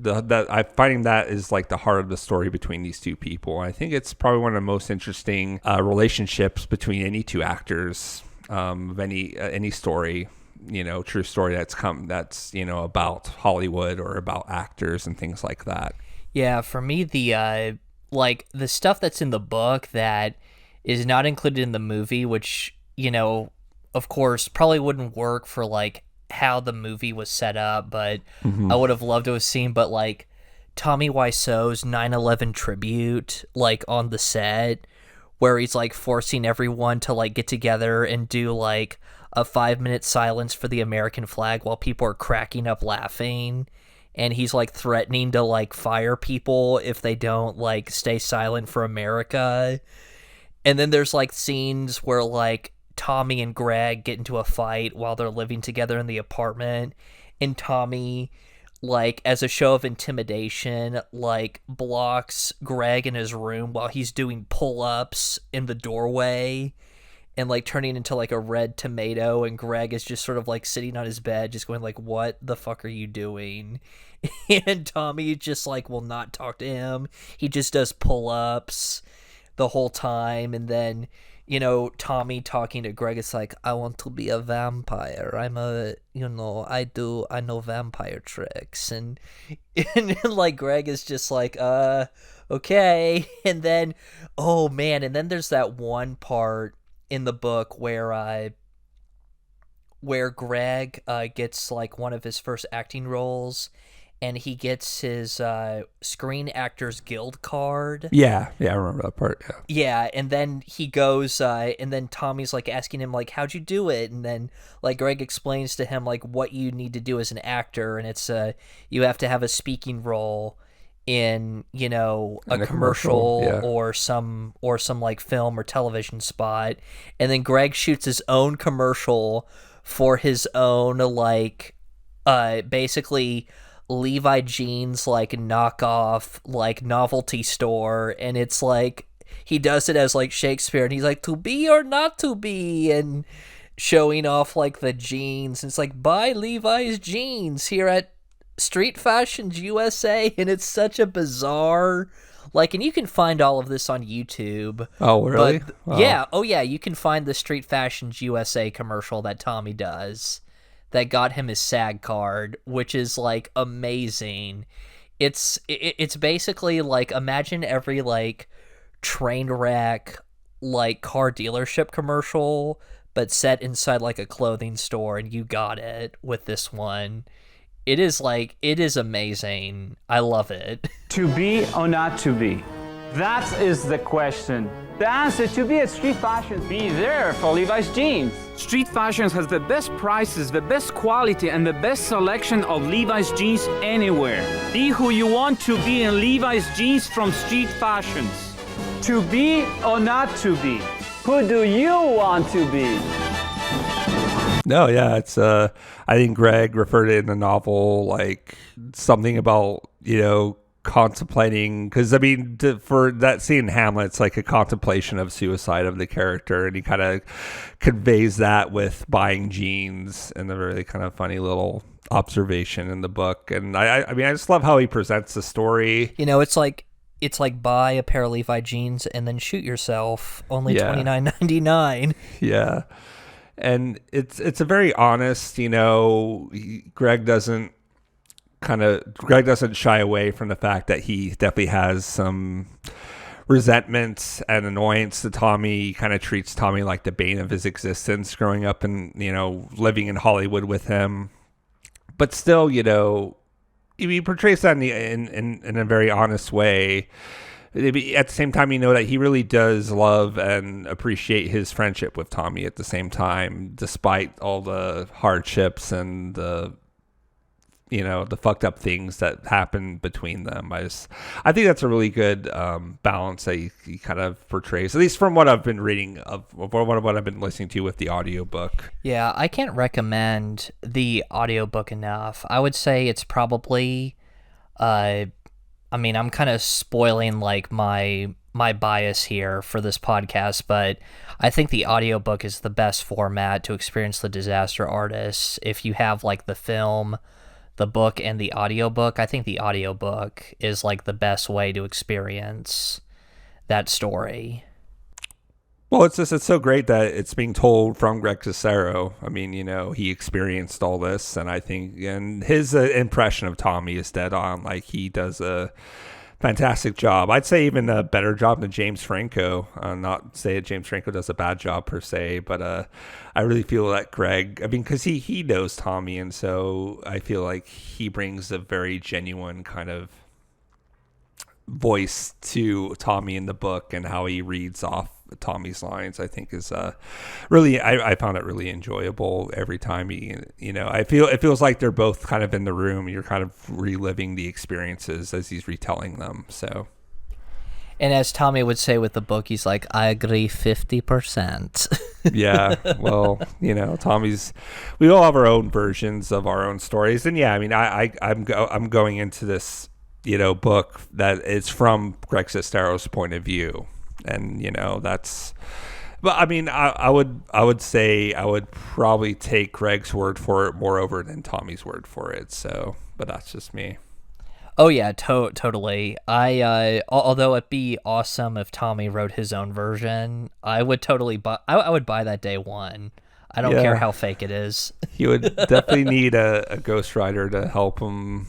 I'm finding that is like the heart of the story between these two people. I think it's probably one of the most interesting relationships between any two actors. Of any story, you know, true story that's you know, about Hollywood or about actors and things like that. Yeah, for me, the like the stuff that's in the book that is not included in the movie, which, you know, of course probably wouldn't work for like how the movie was set up, but I would have loved to have seen. But like Tommy Wiseau's 9/11 tribute, like on the set, where he's like forcing everyone to like get together and do like a 5-minute silence for the American flag while people are cracking up laughing, and he's like threatening to like fire people if they don't like stay silent for America. And then there's like scenes where like Tommy and Greg get into a fight while they're living together in the apartment, and Tommy like, as a show of intimidation, like, blocks Greg in his room while he's doing pull-ups in the doorway and, like, turning into, like, a red tomato, and Greg is just sort of, like, sitting on his bed just going, like, what the fuck are you doing? And Tommy just, like, will not talk to him. He just does pull-ups the whole time, and then, you know, Tommy talking to Greg is like, I want to be a vampire. I'm a, you know, I know vampire tricks. And like, Greg is just like, okay. And then, oh man, and then there's that one part in the book where Greg gets, like, one of his first acting roles, and he gets his Screen Actors Guild card. Yeah, I remember that part. Yeah, and then he goes, and then Tommy's, like, asking him, like, how'd you do it? And then, like, Greg explains to him, like, what you need to do as an actor, and it's, you have to have a speaking role in, you know, a commercial yeah. or some like film or television spot. And then Greg shoots his own commercial for his own, like, basically Levi Jeans, like, knockoff, like, novelty store, and it's like he does it as, like, Shakespeare, and he's like, to be or not to be, and showing off, like, the jeans, and it's like, buy Levi's jeans here at Street Fashions USA, and it's such a bizarre, like, and you can find all of this on YouTube. Oh, really? But, yeah, oh yeah, you can find the Street Fashions USA commercial that Tommy does that got him his SAG card, which is, like, amazing. It's basically, like, imagine every, like, train wreck, like, car dealership commercial, but set inside, like, a clothing store, and you got it with this one. It is, like, it is amazing. I love it. To be or not to be? That is the question. The answer to be at Street Fashions, be there for Levi's jeans. Street Fashions has the best prices, the best quality, and the best selection of Levi's jeans anywhere. Be who you want to be in Levi's jeans from Street Fashions. To be or not to be? Who do you want to be? No, yeah, it's I think Greg referred it in the novel, like, something about, you know, contemplating, because I mean, for that scene in Hamlet, it's like a contemplation of suicide of the character, and he kind of conveys that with buying jeans in a really kind of funny little observation in the book. And I mean, I just love how he presents the story. You know, it's like buy a pair of Levi jeans and then shoot yourself, only $29.99. Yeah. And it's a very honest, you know, Greg doesn't shy away from the fact that he definitely has some resentment and annoyance to Tommy. He kind of treats Tommy like the bane of his existence growing up and, you know, living in Hollywood with him. But still, you know, he portrays that in a very honest way. At the same time, you know that he really does love and appreciate his friendship with Tommy at the same time, despite all the hardships and the, you know, the fucked up things that happen between them. I think that's a really good balance that he kind of portrays, at least from what I've been reading of what I've been listening to with the audiobook. Yeah, I can't recommend the audiobook enough. I would say it's probably, I mean, I'm kind of spoiling, like, my bias here for this podcast, but I think the audiobook is the best format to experience The Disaster Artist. If you have, like, the film, the book, and the audiobook, I think the audiobook is, like, the best way to experience that story. Well, it's so great that it's being told from Greg Sestero. I mean, you know, he experienced all this, and I think, and his impression of Tommy is dead on. Like, he does a fantastic job. I'd say even a better job than James Franco. Not say that James Franco does a bad job per se, but I really feel that Greg, I mean, because he knows Tommy, and so I feel like he brings a very genuine kind of voice to Tommy in the book, and how he reads off Tommy's lines, I think, is really, I found it really enjoyable every time. You know, it feels like they're both kind of in the room. You're kind of reliving the experiences as he's retelling them. So, And as Tommy would say with the book, he's like, I agree 50%. Yeah, well, we all have our own versions of our own stories. And yeah, I mean, I'm going into this, book that is from Greg Sestero's point of view. And, but I mean, I would say I would probably take Greg's word for it more over than Tommy's word for it. So, but that's just me. Oh yeah, totally. Although it'd be awesome if Tommy wrote his own version, I would totally buy. I would buy that day one. I don't care how fake it is. He would definitely need a ghostwriter to help him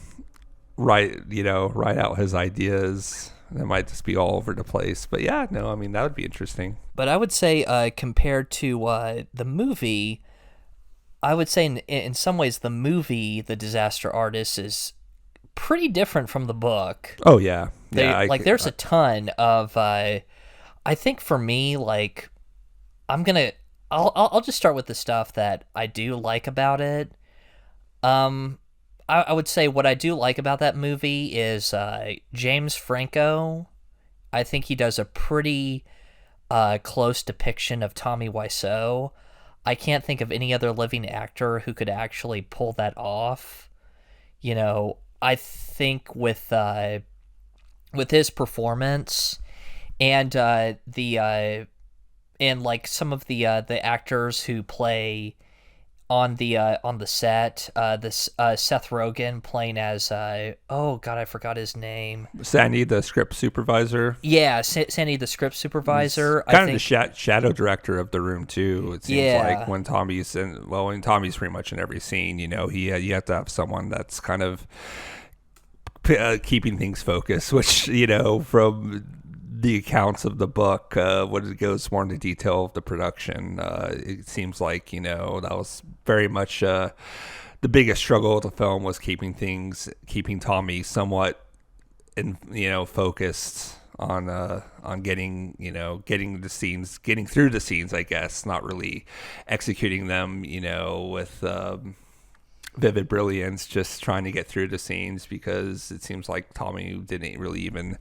write out his ideas. That might just be all over the place. But yeah, no, I mean, that would be interesting. But I would say compared to the movie, I would say in some ways the movie, The Disaster Artist, is pretty different from the book. Oh yeah. Yeah. There's a ton of I think for me, like, I'll just start with the stuff that I do like about it. I would say what I do like about that movie is James Franco. I think he does a pretty close depiction of Tommy Wiseau. I can't think of any other living actor who could actually pull that off. I think with his performance and like some of the actors who play on the set, this Seth Rogen playing as oh god, I forgot his name. Sandy, the script supervisor. Yeah, Sandy, the script supervisor. He's kind of the shadow director of the room too. It seems like when Tommy's pretty much in every scene. You have to have someone that's kind of keeping things focused, which from the accounts of the book, when it goes more into detail of the production, it seems like that was very much the biggest struggle of the film was keeping Tommy somewhat focused on getting the scenes, getting through the scenes, I guess, not really executing them with vivid brilliance, just trying to get through the scenes, because it seems like Tommy didn't really even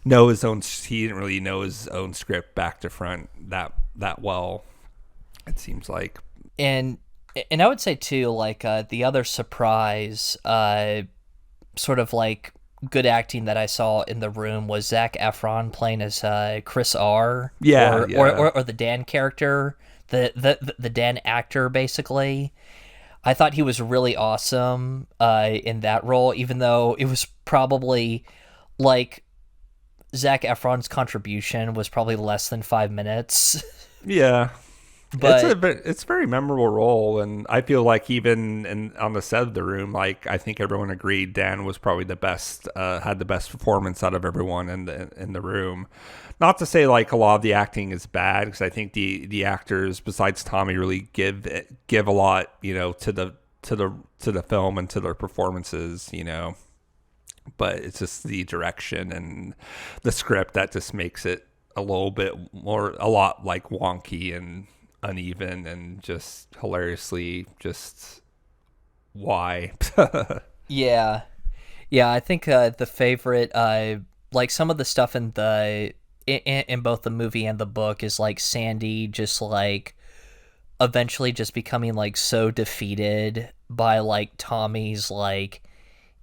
know his own script back to front that well, it seems like. And I would say too, like the other surprise sort of like good acting that I saw in the room was Zac Efron playing as Chris R. Or the Dan character, the Dan actor, basically. I thought he was really awesome in that role, even though it was probably like Zac Efron's contribution was probably less than 5 minutes. Yeah. But it's a very memorable role, and I feel like even on the set of the room, like I think everyone agreed Dan was probably the best, had the best performance out of everyone in the room. Not to say like a lot of the acting is bad, because I think the actors besides Tommy really give a lot, to the film and to their performances, But it's just the direction and the script that just makes it a lot like wonky and uneven and just hilariously just why. Yeah, I think the favorite like some of the stuff in both the movie and the book is like Sandy just like eventually just becoming like so defeated by like Tommy's like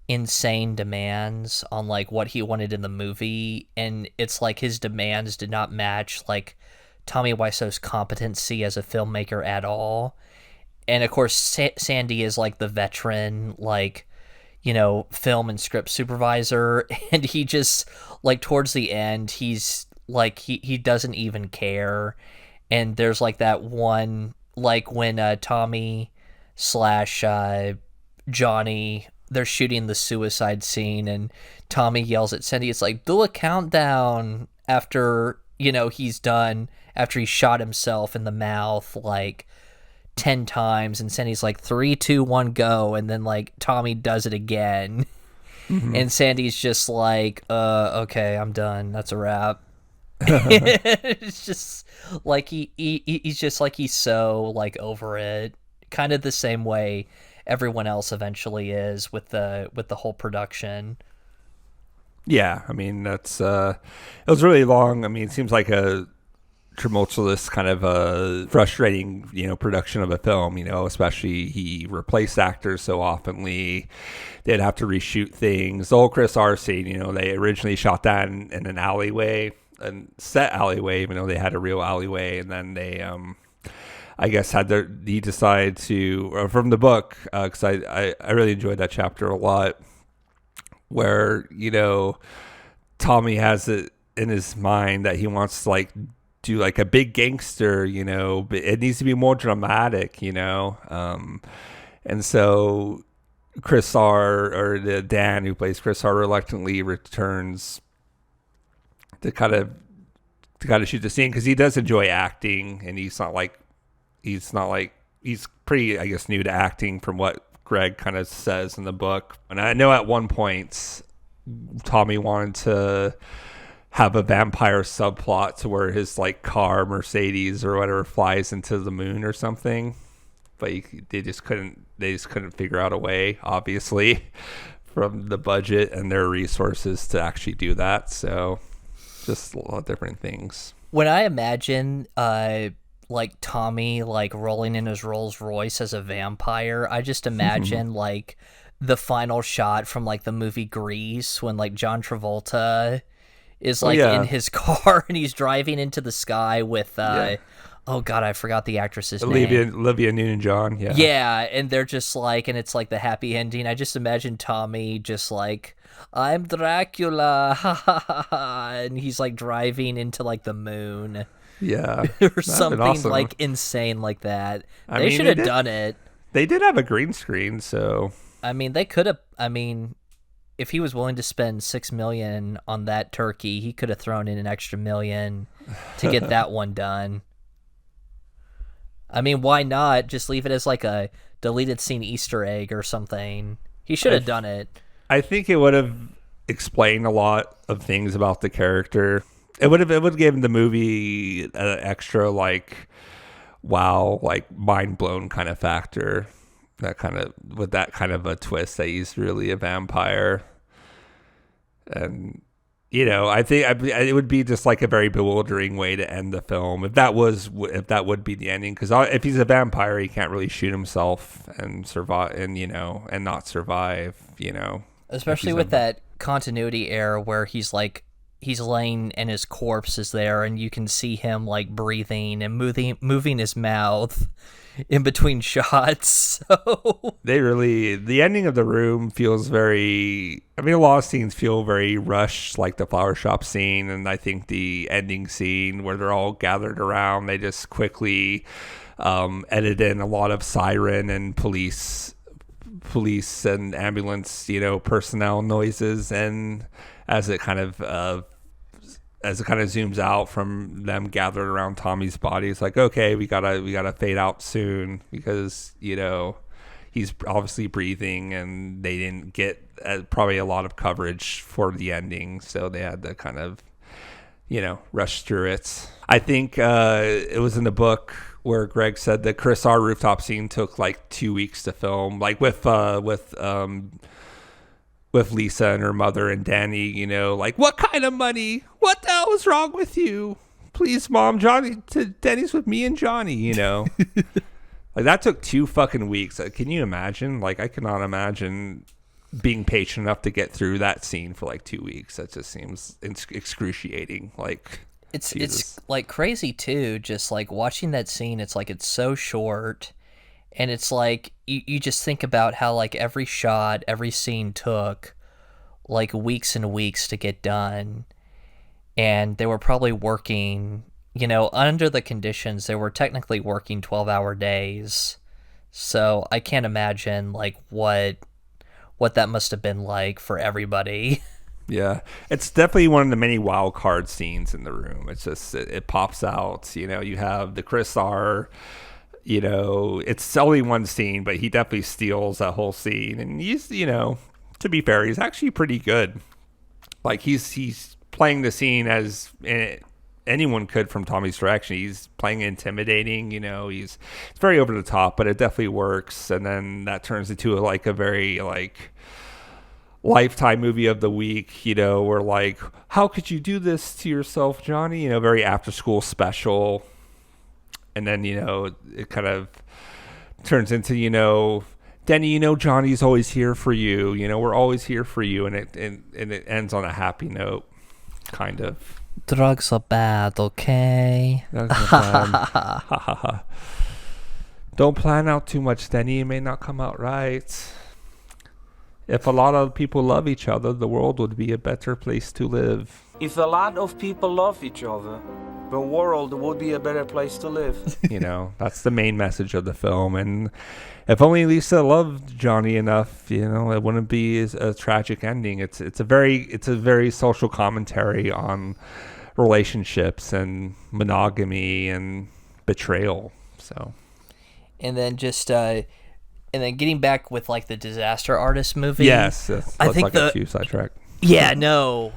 insane demands on like what he wanted in the movie, and it's like his demands did not match like Tommy Wiseau's competency as a filmmaker at all. And of course Sandy is like the veteran, like, film and script supervisor, and he just like towards the end he's like he doesn't even care. And there's like that one, like when Tommy / Johnny, they're shooting the suicide scene, and Tommy yells at Sandy, it's like, do a countdown after he's done, after he shot himself in the mouth like 10 times, and Sandy's like 3, 2, 1, go, and then like Tommy does it again. Mm-hmm. And Sandy's just like, okay, I'm done, that's a wrap. It's just like he's just like, he's so like over it, kind of the same way everyone else eventually is with the whole production. Yeah, I mean, that's it was really long. I mean, it seems like a tumultuous kind of a frustrating, production of a film, especially he replaced actors so oftenly. They'd have to reshoot things. The whole Chris R scene, they originally shot that in an alleyway, a set alleyway, even though they had a real alleyway. And then they, I guess, he decided to, from the book, because I really enjoyed that chapter a lot, where, Tommy has it in his mind that he wants to do a big gangster, but it needs to be more dramatic, and so Chris R, or the Dan who plays Chris R, reluctantly returns to kind of shoot the scene, because he does enjoy acting, and he's pretty, I guess, new to acting from what Greg kind of says in the book. And I know at one point Tommy wanted to have a vampire subplot to where his car, Mercedes or whatever, flies into the moon or something, but they just couldn't figure out a way, obviously, from the budget and their resources to actually do that. So just a lot of different things. When I imagine Tommy rolling in his Rolls Royce as a vampire, I just imagine the final shot from the movie Grease, when John Travolta is in his car and he's driving into the sky with oh god, I forgot the actress's name. Olivia Newton-John. Yeah, and they're just and it's the happy ending. I just imagine Tommy just I'm Dracula, and he's driving into the moon. Yeah. Or something awesome. Insane like that. They should have done it. They did have a green screen, so I mean, they could have. I mean, if he was willing to spend $6 million on that turkey, he could have thrown in an extra $1 million to get that one done. I mean, why not just leave it as a deleted scene Easter egg or something? He should have done it. I think it would have explained a lot of things about the character. It would have given the movie an extra wow, mind blown kind of factor. With that kind of a twist that he's really a vampire. And, I think it would be just a very bewildering way to end the film if that would be the ending. Because if he's a vampire, he can't really shoot himself and survive, and not survive, Especially with that continuity error where he's he's laying and his corpse is there and you can see him breathing and moving his mouth in between shots. So the ending of The Room feels very, a lot of scenes feel very rushed, like the flower shop scene, and I think the ending scene where they're all gathered around, they just quickly edit in a lot of siren and police and ambulance personnel noises, and as it kind of zooms out from them gathered around Tommy's body, it's okay, we gotta fade out soon, because he's obviously breathing, and they didn't get probably a lot of coverage for the ending, so they had to kind of rush through it. I think it was in the book where Greg said the Chris R rooftop scene took 2 weeks to film, with Lisa and her mother and Danny, what kind of money? What the hell is wrong with you? Please, Mom, Danny's with me and Johnny, that took 2 fucking weeks. Can you imagine? I cannot imagine being patient enough to get through that scene for 2 weeks. That just seems excruciating. It's crazy too, just watching that scene. It's it's so short. And it's you just think about how every shot, every scene took weeks and weeks to get done. And they were probably working, under the conditions, they were technically working 12-hour days. So I can't imagine what that must have been like for everybody. Yeah, it's definitely one of the many wild card scenes in The Room. It's just, it pops out, you have the Chris R, it's only one scene, but he definitely steals that whole scene. And he's, to be fair, he's actually pretty good. He's playing the scene as anyone could from Tommy's direction. He's playing intimidating, it's very over the top, but it definitely works. And then that turns into a very Lifetime movie of the week, where like, how could you do this to yourself, Johnny? Very after school special. And then, it kind of turns into, Denny, Johnny's always here for you. We're always here for you. And it ends on a happy note, kind of. Drugs are bad, okay? Drugs are bad. Don't plan out too much, Denny. It may not come out right. If a lot of people love each other, the world would be a better place to live. If a lot of people love each other, the world would be a better place to live. That's the main message of the film. And if only Lisa loved Johnny enough, it wouldn't be a tragic ending. It's a very social commentary on relationships and monogamy and betrayal. So, and then getting back with like the Disaster Artist movie. Yes, I think a few sidetracked. Yeah, no,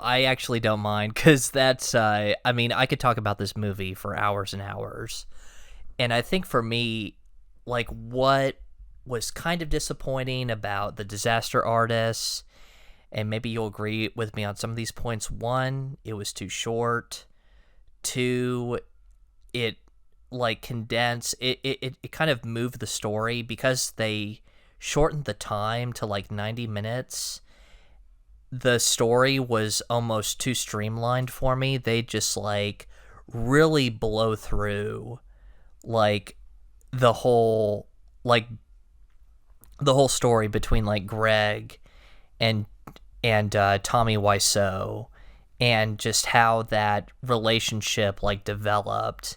I actually don't mind, because that's, I could talk about this movie for hours and hours. And I think for me, like, what was kind of disappointing about the Disaster Artists, and maybe you'll agree with me on some of these points. One, it was too short. Two, it, like, condensed, it kind of moved the story, because they shortened the time to, like, 90 minutes. The story was almost too streamlined for me. They just like really blow through like the whole story between like Greg and Tommy Wiseau, and just how that relationship like developed.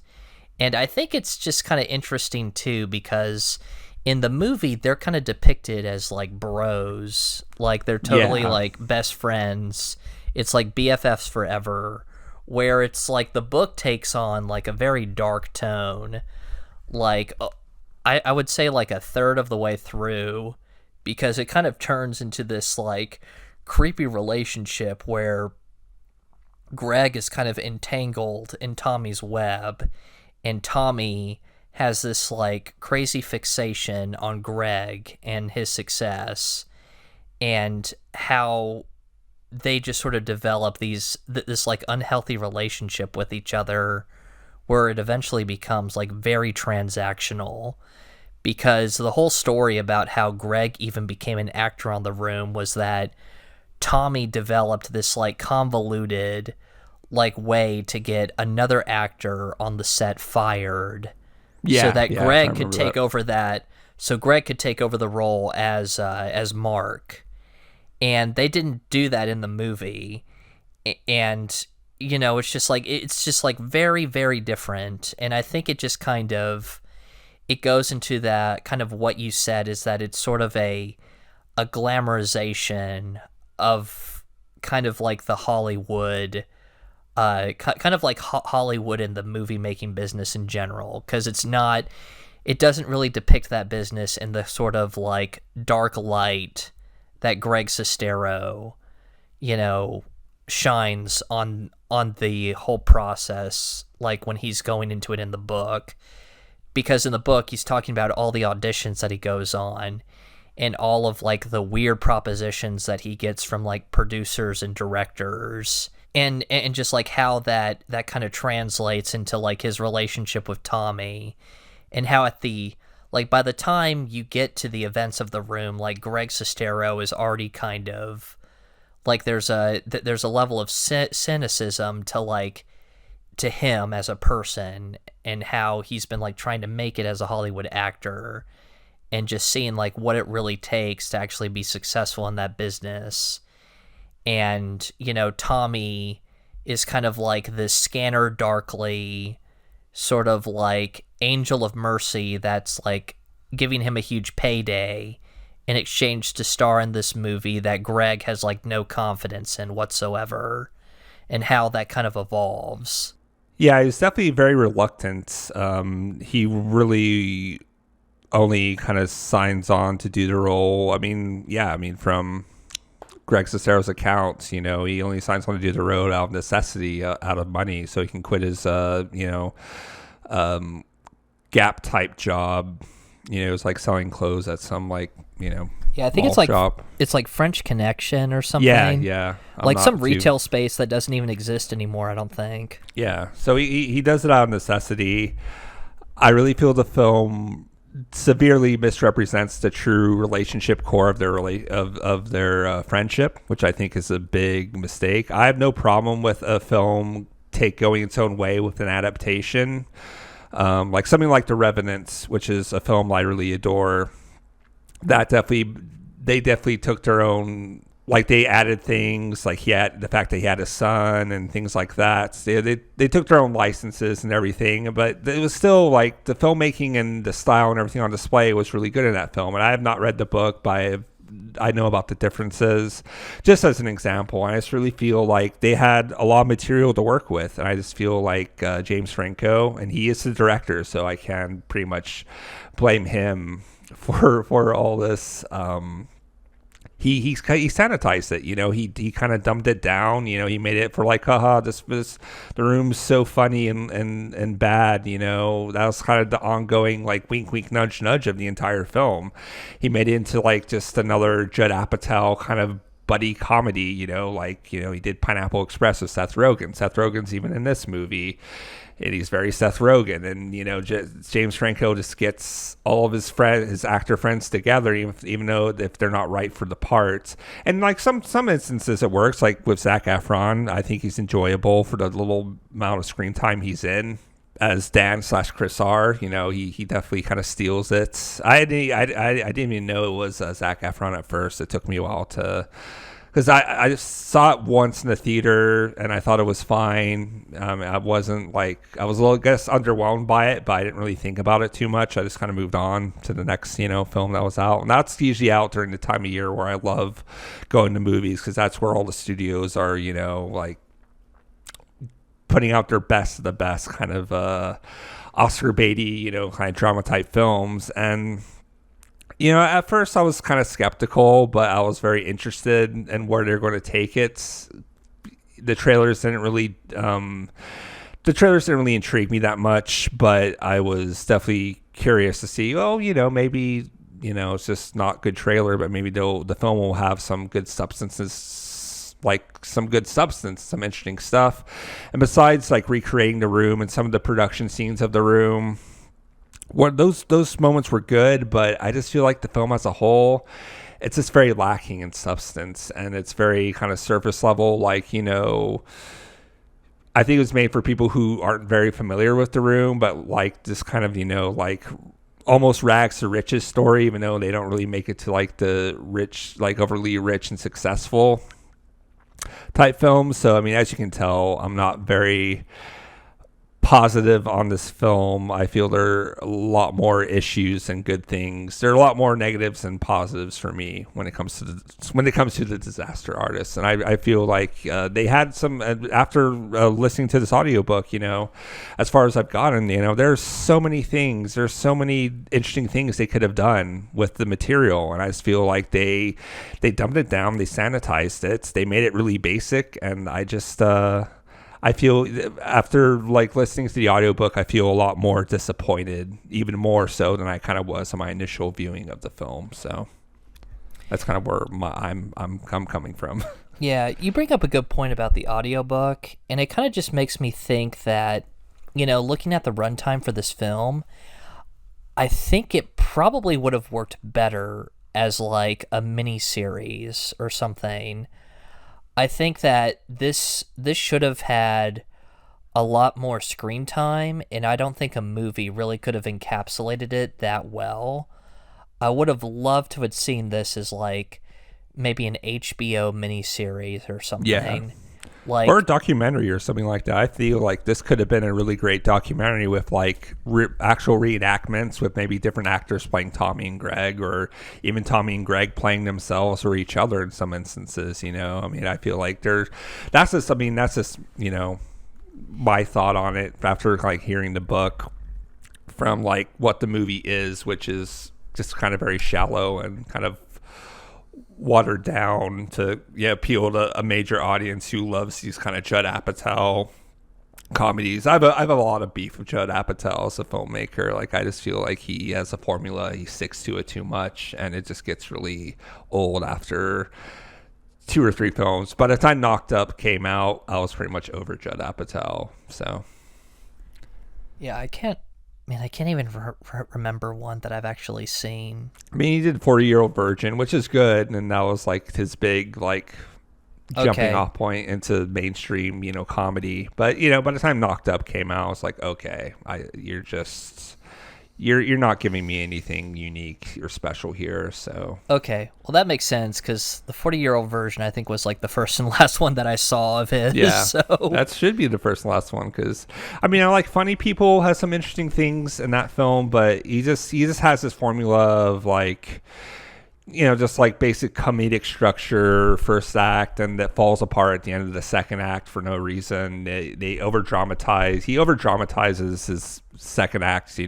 And I think it's just kind of interesting too, because in the movie, they're kind of depicted as, like, bros. Like, they're totally, like, best friends. It's, like, BFFs forever. Where it's, like, the book takes on, like, a very dark tone. Like, I would say, like, a third of the way through. Because it kind of turns into this, like, creepy relationship where Greg is kind of entangled in Tommy's web. And Tommy has this like crazy fixation on Greg and his success, and how they just sort of develop this like unhealthy relationship with each other, where it eventually becomes like very transactional, because the whole story about how Greg even became an actor on The Room was that Tommy developed this like convoluted like way to get another actor on the set fired. So that Greg could take over that. So Greg could take over the role as Mark, and they didn't do that in the movie. And it's just like very, very different. And I think it just kind of it goes into that kind of what you said, is that it's sort of a glamorization of kind of like the Hollywood. Kind of like Hollywood and the movie making business in general, because it doesn't really depict that business in the sort of like dark light that Greg Sestero, shines on the whole process, like when he's going into it in the book. Because in the book, he's talking about all the auditions that he goes on, and all of like the weird propositions that he gets from like producers and directors. And just like how that kind of translates into like his relationship with Tommy, and how by the time you get to the events of The Room, like Greg Sestero is already kind of like there's a level of cynicism to him as a person, and how he's been like trying to make it as a Hollywood actor, and just seeing like what it really takes to actually be successful in that business. And, Tommy is kind of like this Scanner Darkly sort of like angel of mercy that's like giving him a huge payday in exchange to star in this movie that Greg has like no confidence in whatsoever, and how that kind of evolves. Yeah, he's definitely very reluctant. He really only kind of signs on to do the role. From Greg Sestero's accounts, he only signs on to do the road out of necessity, out of money, so he can quit his, Gap type job. It's like selling clothes at some Yeah, I think mall it's like shop. it's like French Connection or something. Yeah. I'm Like not some too- retail space that doesn't even exist anymore, I don't think. Yeah, so he does it out of necessity. I really feel the film severely misrepresents the true relationship core of their friendship, which I think is a big mistake. I have no problem with a film going its own way with an adaptation, like something like The Revenant, which is a film I really adore. They definitely took their own, like they added things, like the fact that he had a son and things like that. So they took their own licenses and everything, but it was still like the filmmaking and the style and everything on display was really good in that film. And I have not read the book, but I know about the differences, just as an example. And I just really feel like they had a lot of material to work with, and I just feel like James Franco, and he is the director, so I can pretty much blame him for all this. He sanitized it, he kind of dumbed it down, he made it for like, haha, the room's so funny and bad, that was kind of the ongoing like wink wink nudge nudge of the entire film. He made it into like just another Judd Apatow kind of buddy comedy, he did Pineapple Express with Seth Rogen. Seth Rogen's even in this movie, and he's very Seth Rogen, and James Franco just gets all of his actor friends together, even though if they're not right for the parts. And like some instances it works, like with Zac Efron. I think he's enjoyable for the little amount of screen time he's in as Dan/Chris R. He definitely kind of steals it. I didn't even know it was Zac Efron at first. It took me a while because I saw it once in the theater and I thought it was fine. I was a little, I guess, underwhelmed by it, but I didn't really think about it too much. I just kind of moved on to the next, film that was out. And that's usually out during the time of year where I love going to movies, because that's where all the studios are, like putting out their best of the best kind of Oscar baity, kind of drama type films. And at first I was kind of skeptical, but I was very interested in where they're going to take it. The trailers didn't really intrigue me that much, but I was definitely curious to see, maybe, it's just not good trailer, but maybe the film will have some good substances, some interesting stuff. And besides like recreating the room and some of the production scenes of the room, those moments were good, but I just feel like the film as a whole, it's just very lacking in substance, and it's very kind of surface level. I think it was made for people who aren't very familiar with the room, but like this kind of, almost rags to riches story, even though they don't really make it to like the rich, like overly rich and successful type films. So, I mean, as you can tell, I'm not very positive on this film. I feel there are a lot more issues than good things. There are a lot more negatives than positives for me when it comes to the Disaster Artist. And I feel like they had some, after listening to this audiobook, as far as I've gotten, there's so many things, there's so many interesting things they could have done with the material, and I just feel like they dumbed it down, they sanitized it, they made it really basic, and I feel, after like listening to the audiobook, I feel a lot more disappointed, even more so than I kind of was on my initial viewing of the film. So that's kind of where I'm coming from. Yeah, you bring up a good point about the audiobook, and it kind of just makes me think that, looking at the runtime for this film, I think it probably would have worked better as like a mini series or something. I think that this should have had a lot more screen time, and I don't think a movie really could have encapsulated it that well. I would have loved to have seen this as like maybe an HBO miniseries or something. Yeah. Or a documentary or something like that. I feel like this could have been a really great documentary with like actual reenactments with maybe different actors playing Tommy and Greg, or even Tommy and Greg playing themselves or each other in some instances. I mean, I feel like that's just my thought on it after like hearing the book from like what the movie is, which is just kind of very shallow and kind of watered down to appeal to a major audience who loves these kind of Judd Apatow comedies. I have a lot of beef with Judd Apatow as a filmmaker. Like, I just feel like he has a formula, he sticks to it too much, and it just gets really old after 2 or 3 films. By the time Knocked Up came out, I was pretty much over Judd Apatow. So yeah, I can't even remember one that I've actually seen. I mean, he did 40-Year-Old Virgin, which is good, and that was like his big like jumping off point into mainstream, comedy. But by the time Knocked Up came out, I was like, okay, you're not giving me anything unique or special here. So okay, well that makes sense because the 40-Year-Old Version I think was like the first and last one that I saw of his. Yeah, so that should be the first and last one because I like Funny People has some interesting things in that film, but he just has this formula of like, just like basic comedic structure first act, and that falls apart at the end of the second act for no reason. They over dramatize. He over dramatizes his second act,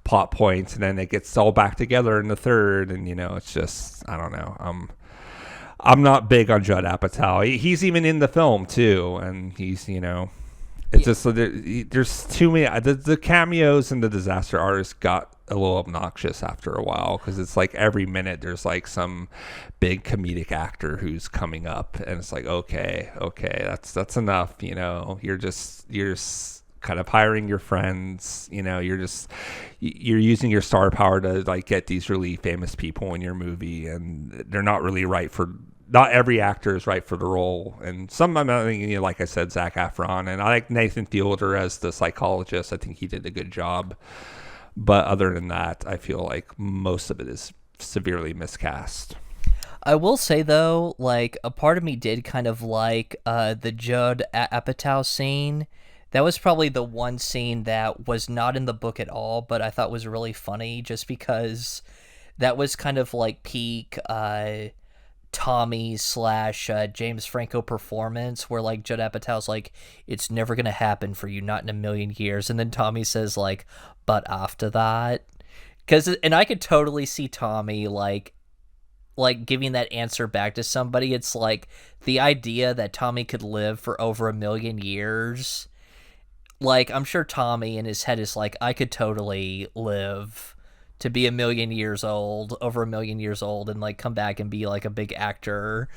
plot points, and then it gets all back together in the third. And it's just, I don't know. I'm not big on Judd Apatow. He's even in the film too, and he's it's just there's too many. The cameos and the Disaster Artist got a little obnoxious after a while because it's like every minute there's like some big comedic actor who's coming up, and it's like okay, that's enough. You're just kind of hiring your friends. You're using your star power to like get these really famous people in your movie, and they're not really right for. Not every actor is right for the role, and some I'm thinking, like I said, Zac Efron, and I like Nathan Fielder as the psychologist. I think he did a good job, but other than that, I feel like most of it is severely miscast. I will say though, like a part of me did kind of like the Judd Apatow scene. That was probably the one scene that was not in the book at all, but I thought was really funny, just because that was kind of like peak. Tommy / James Franco performance where like Judd Apatow's like, it's never gonna happen for you, not in a million years, and then Tommy says like, but after that, and I could totally see Tommy like giving that answer back to somebody. It's like the idea that Tommy could live for over 1 million years. Like, I'm sure Tommy in his head is like, I could totally live to be 1 million years old, over 1 million years old, and like come back and be like a big actor.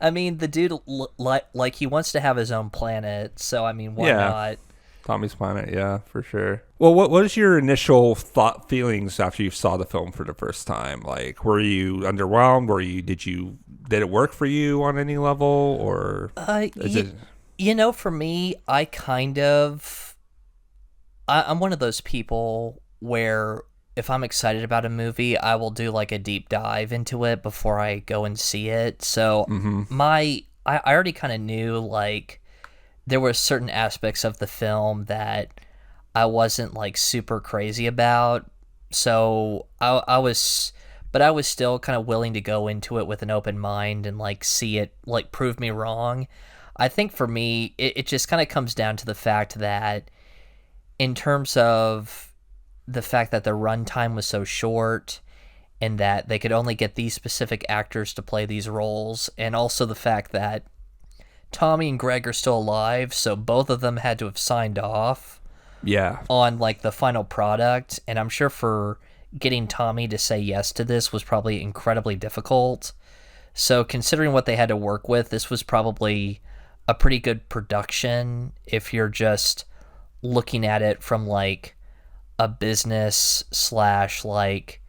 I mean, the dude like he wants to have his own planet, so I mean, why not? Tommy's Planet, yeah, for sure. Well, what was your initial feelings after you saw the film for the first time? Like, were you underwhelmed? Did it work for you on any level, or? For me, I'm one of those people where if I'm excited about a movie, I will do like a deep dive into it before I go and see it. So I already kind of knew like there were certain aspects of the film that I wasn't like super crazy about. So I was still kind of willing to go into it with an open mind and like see it like prove me wrong. I think for me, it just kind of comes down to the fact that in terms of the fact that the runtime was so short and that they could only get these specific actors to play these roles, and also the fact that Tommy and Greg are still alive, so both of them had to have signed off on like the final product, and I'm sure for getting Tommy to say yes to this was probably incredibly difficult. So considering what they had to work with, this was probably a pretty good production if you're just looking at it from like a business / like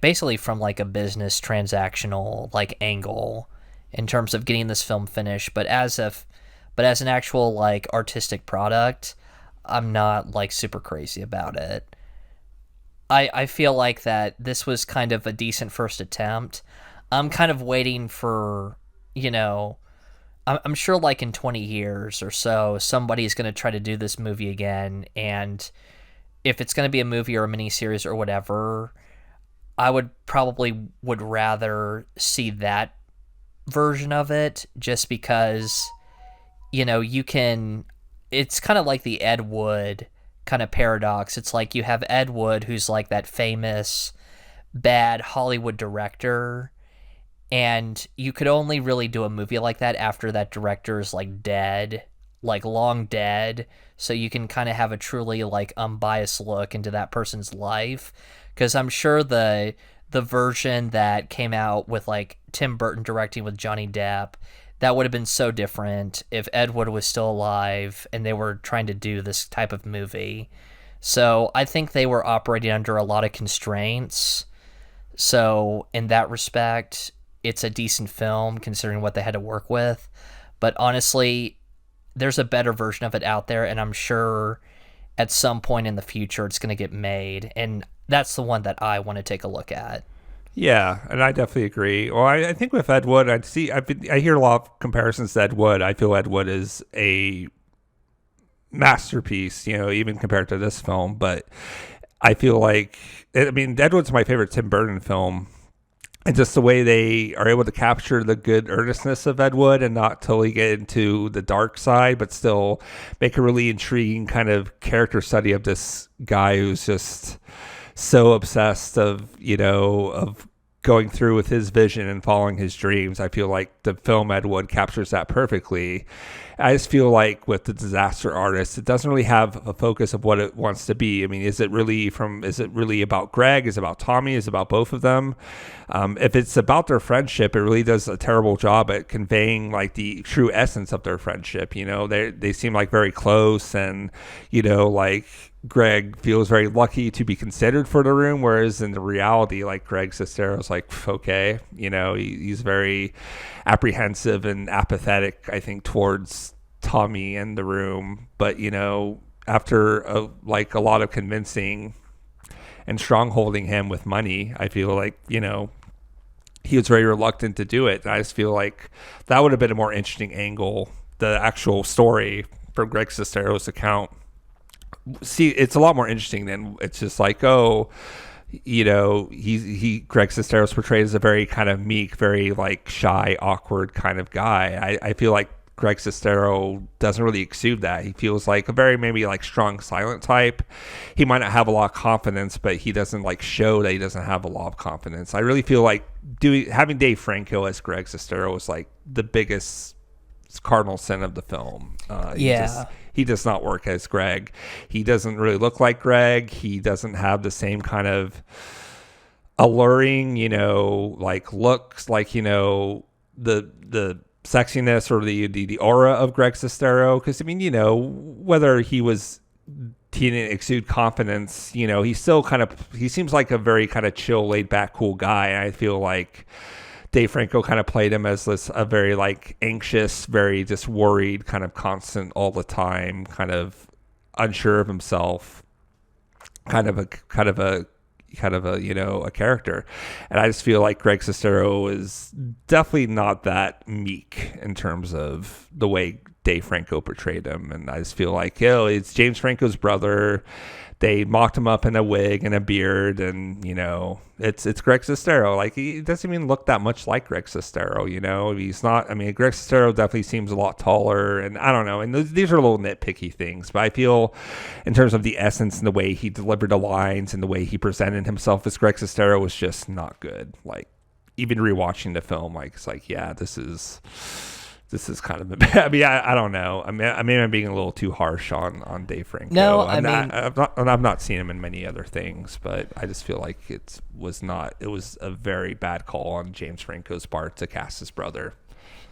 basically from like a business transactional like angle in terms of getting this film finished, but as an actual like artistic product, I'm not like super crazy about it. I feel like that this was kind of a decent first attempt. I'm kind of waiting for, I'm sure like in 20 years or so, somebody's going to try to do this movie again. And if it's going to be a movie or a miniseries or whatever, I would rather see that version of it, just because, it's kind of like the Ed Wood kind of paradox. It's like you have Ed Wood, who's like that famous bad Hollywood director, And you could only really do a movie like that after that director's like dead, like long dead. So you can kind of have a truly like unbiased look into that person's life. Because I'm sure the version that came out with like Tim Burton directing with Johnny Depp, that would have been so different if Ed Wood was still alive and they were trying to do this type of movie. So I think they were operating under a lot of constraints. So in that respect, it's a decent film considering what they had to work with. But honestly, there's a better version of it out there, and I'm sure at some point in the future it's going to get made. And that's the one that I want to take a look at. Yeah, and I definitely agree. Well, I think with Ed Wood, I hear a lot of comparisons to Ed Wood. I feel Ed Wood is a masterpiece, even compared to this film. But I feel like, Ed Wood's my favorite Tim Burton film. And just the way they are able to capture the good earnestness of Ed Wood and not totally get into the dark side, but still make a really intriguing kind of character study of this guy who's just so obsessed of going through with his vision and following his dreams. I feel like the film Ed Wood captures that perfectly. I just feel like with The Disaster Artist, it doesn't really have a focus of what it wants to be. Is it really about Greg? Is it about Tommy? Is it about both of them? If it's about their friendship, it really does a terrible job at conveying like the true essence of their friendship. They seem like very close, and like Greg feels very lucky to be considered for the room, whereas in the reality, like Greg Sestero's like, okay, he's very apprehensive and apathetic, I think, towards Tommy and the room. But after a lot of convincing and strongholding him with money, I feel like he was very reluctant to do it. And I just feel like that would have been a more interesting angle, the actual story from Greg Sestero's account. See, it's a lot more interesting than it's just like, Greg Sestero's portrayed as a very kind of meek, very like shy, awkward kind of guy. I feel like Greg Sestero doesn't really exude that. He feels like a very maybe like strong, silent type. He might not have a lot of confidence, but he doesn't like show that he doesn't have a lot of confidence. I really feel like having Dave Franco as Greg Sestero was like the biggest cardinal sin of the film. He does not work as Greg. He doesn't really look like Greg. He doesn't have the same kind of alluring, like looks, like, the sexiness or the aura of Greg Sestero. Because, whether he didn't exude confidence, he seems like a very kind of chill, laid back, cool guy. And I feel like Dave Franco kind of played him as a very like anxious, very just worried, kind of constant all the time, kind of unsure of himself, kind of a character. And I just feel like Greg Sestero is definitely not that meek in terms of the way Dave Franco portrayed him. And I just feel like, it's James Franco's brother. They mocked him up in a wig and a beard, and it's Greg Sestero. Like, he doesn't even look that much like Greg Sestero. He's not. Greg Sestero definitely seems a lot taller, and I don't know. And these are little nitpicky things, but I feel, in terms of the essence and the way he delivered the lines and the way he presented himself as Greg Sestero was just not good. Like, even rewatching the film, like it's like, yeah, this is kind of, I don't know. I'm being a little too harsh on Dave Franco. No, I've not seen him in many other things, but I just feel like it was a very bad call on James Franco's part to cast his brother.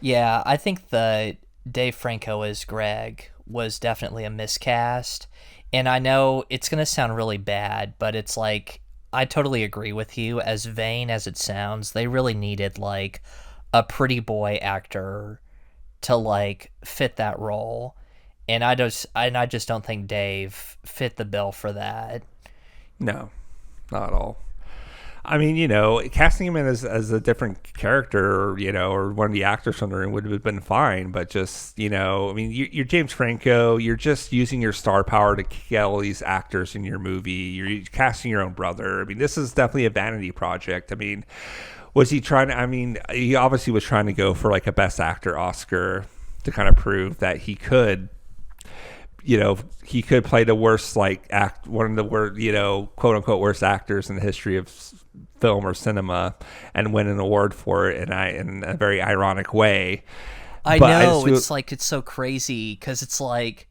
Yeah, I think the Dave Franco as Greg was definitely a miscast. And I know it's going to sound really bad, but it's like, I totally agree with you. As vain as it sounds, they really needed like a pretty boy actor to like fit that role, and I just don't think Dave fit the bill for that. No, not at all. Casting him in as a different character, or one of the actors from the room would have been fine, but just, you're James Franco, you're just using your star power to get all these actors in your movie. You're casting your own brother. This is definitely a vanity project. Was he trying to, he obviously was trying to go for like a Best Actor Oscar to kind of prove that he could, he could play the worst one of the worst, quote unquote worst actors in the history of film or cinema and win an award for it in a very ironic way. I know, it's so crazy because it's like,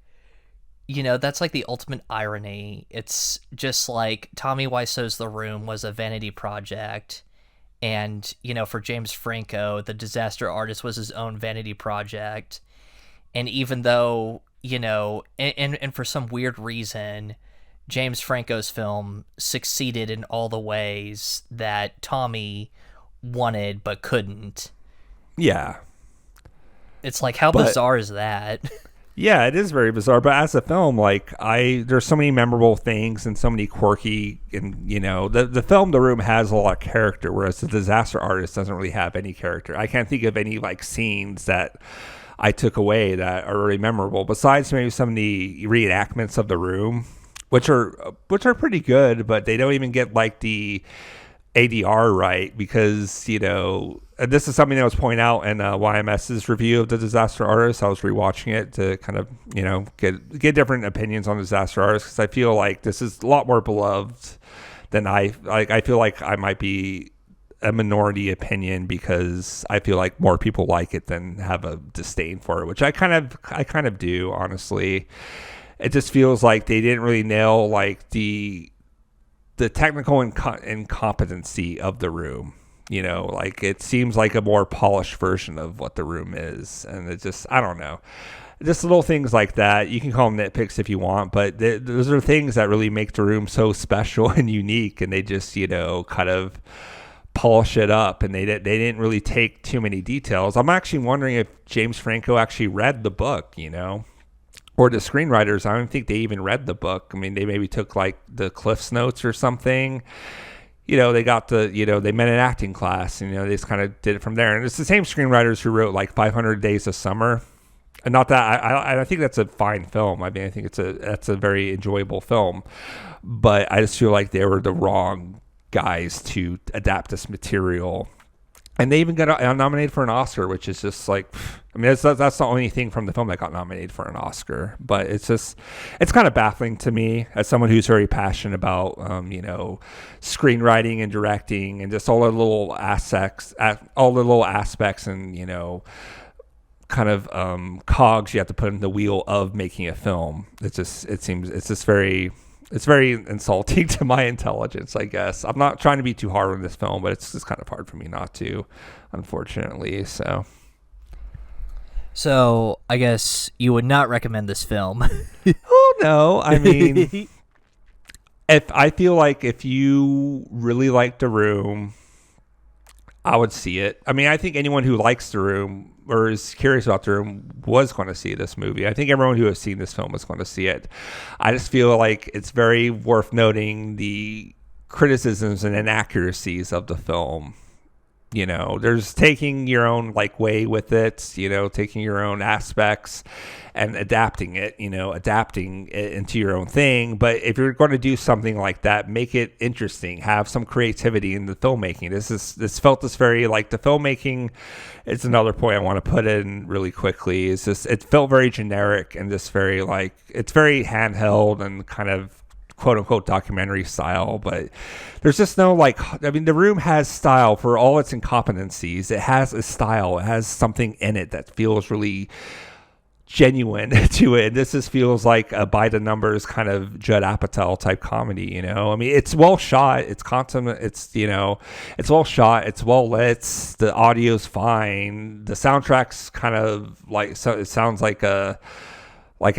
that's like the ultimate irony. It's just like Tommy Wiseau's The Room was a vanity project, and for James Franco, The Disaster Artist was his own vanity project. And even though and for some weird reason, James Franco's film succeeded in all the ways that Tommy wanted but couldn't. Yeah. It's like, how bizarre is that? Yeah, it is very bizarre. But as a film, there's so many memorable things and so many quirky, and the film The Room has a lot of character, whereas The Disaster Artist doesn't really have any character. I can't think of any scenes that I took away that are really memorable, besides maybe some of the reenactments of The Room, which are pretty good, but they don't even get the ADR right, because this is something that was pointed out in YMS's review of The Disaster Artist. I was rewatching it to kind of get different opinions on Disaster Artist, because I feel like this is a lot more beloved than I feel like I might be a minority opinion, because I feel like more people like it than have a disdain for it, which I kind of do, honestly. It just feels like they didn't really nail the technical incompetency of The Room. It seems like a more polished version of what The Room is, and it just, I don't know, just little things like that. You can call them nitpicks if you want, but those are things that really make The Room so special and unique, and they just kind of polish it up, and they didn't really take too many details. I'm actually wondering if James Franco actually read the book, or the screenwriters. I don't think they even read the book. I mean, they maybe took the Cliff's Notes or something. They got they met an acting class, and they just kind of did it from there. And it's the same screenwriters who wrote 500 Days of Summer. And not that I think that's a fine film. I mean, I think that's a very enjoyable film, but I just feel like they were the wrong guys to adapt this material. And they even got nominated for an Oscar, which is just that's the only thing from the film that got nominated for an Oscar. But it's kind of baffling to me, as someone who's very passionate about, screenwriting and directing, and just all the little aspects and, kind of cogs you have to put in the wheel of making a film. It's very insulting to my intelligence, I guess. I'm not trying to be too hard on this film, but it's just kind of hard for me not to, unfortunately. So I guess you would not recommend this film. Oh, no. I mean, I feel like if you really like The Room, I would see it. I mean, I think anyone who likes The Room or is curious about The Room was going to see this movie. I think everyone who has seen this film is going to see it. I just feel like it's very worth noting the criticisms and inaccuracies of the film. There's taking your own way with it, taking your own aspects and adapting it into your own thing. But if you're going to do something like that, make it interesting, have some creativity in the filmmaking. This felt very the filmmaking. It's another point I want to put in really quickly. It felt very generic and just very it's very handheld and kind of quote unquote documentary style, but there's just no The Room has style for all its incompetencies. It has a style. It has something in it that feels really genuine to it. This just feels like a by the numbers kind of Judd Apatow type comedy. I mean, it's well shot. It's consummate. It's it's well shot. It's well lit. The audio's fine. The soundtrack's kind of so it sounds like a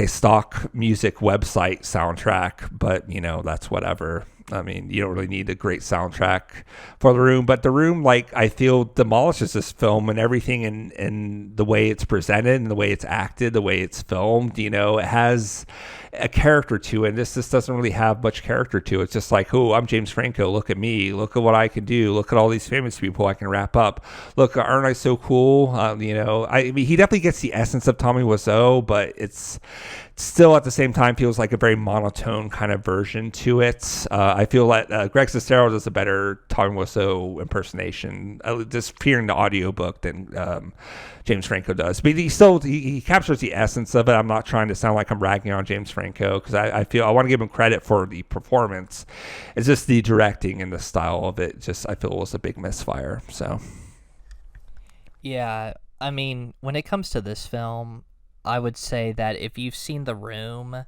stock music website soundtrack, but that's whatever. I mean, you don't really need a great soundtrack for The Room, but The Room, I feel demolishes this film and everything in the way it's presented and the way it's acted, the way it's filmed. It has a character to it. This doesn't really have much character to it. It's just like, oh, I'm James Franco. Look at me. Look at what I can do. Look at all these famous people I can wrap up. Look, aren't I so cool? I mean, he definitely gets the essence of Tommy Wiseau, but it's still at the same time feels like a very monotone kind of version to it. I feel like Greg Sestero does a better Tommy Wiseau impersonation, just hearing the audiobook than James Franco does. But he captures the essence of it. I'm not trying to sound like I'm ragging on James Franco, because I feel I want to give him credit for the performance. It's just the directing and the style of it. I feel was a big misfire. So, yeah, I mean, when it comes to this film, I would say that if you've seen The Room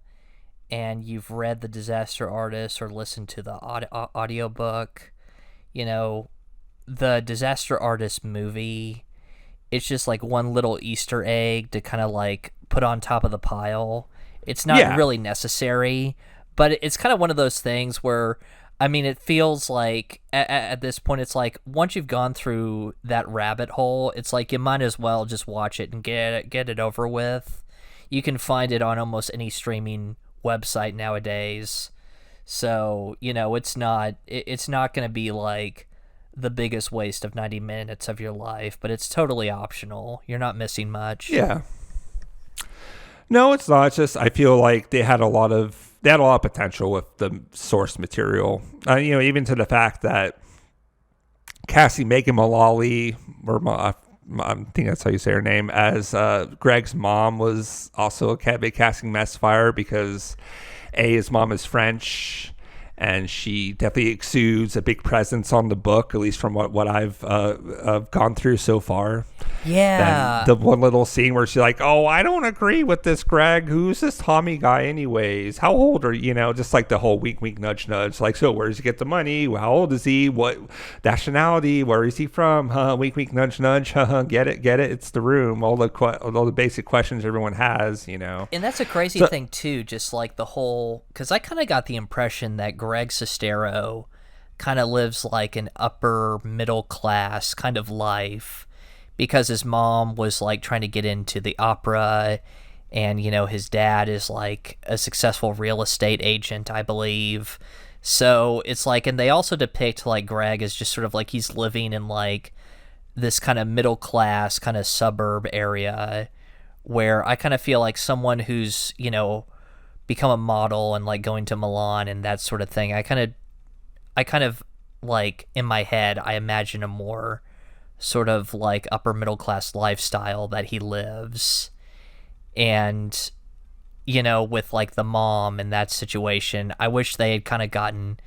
and you've read The Disaster Artist or listened to the audiobook, the Disaster Artist movie, it's just like one little Easter egg to kind of like put on top of the pile. It's not really necessary, but it's kind of one of those things where, I mean, it feels like at this point, it's like once you've gone through that rabbit hole, it's like you might as well just watch it and get it over with. You can find it on almost any streaming website nowadays. So, it's not going to be like the biggest waste of 90 minutes of your life, but it's totally optional. You're not missing much. Yeah. No, it's not. It's just I feel like they had a lot of potential with the source material. Even to the fact that Cassie Megan Mullally, I think that's how you say her name, as Greg's mom, was also a big casting misfire because his mom is French, and she definitely exudes a big presence on the book, at least from what I've gone through so far. Yeah. The one little scene where she's like, oh, I don't agree with this, Greg. Who's this Tommy guy anyways? How old are you? Just like the whole wink, wink, nudge, nudge. Like, so where does he get the money? How old is he? What nationality? Where is he from? Wink, wink, nudge, nudge. Get it? It's The Room. All the basic questions everyone has, And that's a crazy thing, too, just like the whole... Because I kind of got the impression that Greg Sestero kind of lives like an upper middle class kind of life, because his mom was like trying to get into the opera, and his dad is like a successful real estate agent, I believe. So it's like, and they also depict like Greg as just sort of like he's living in like this kind of middle class kind of suburb area, where I kind of feel like someone who's become a model and like going to Milan and that sort of thing, I kind of like in my head I imagine a more sort of like upper middle class lifestyle that he lives. And with like the mom and that situation, I wish they had kind of gotten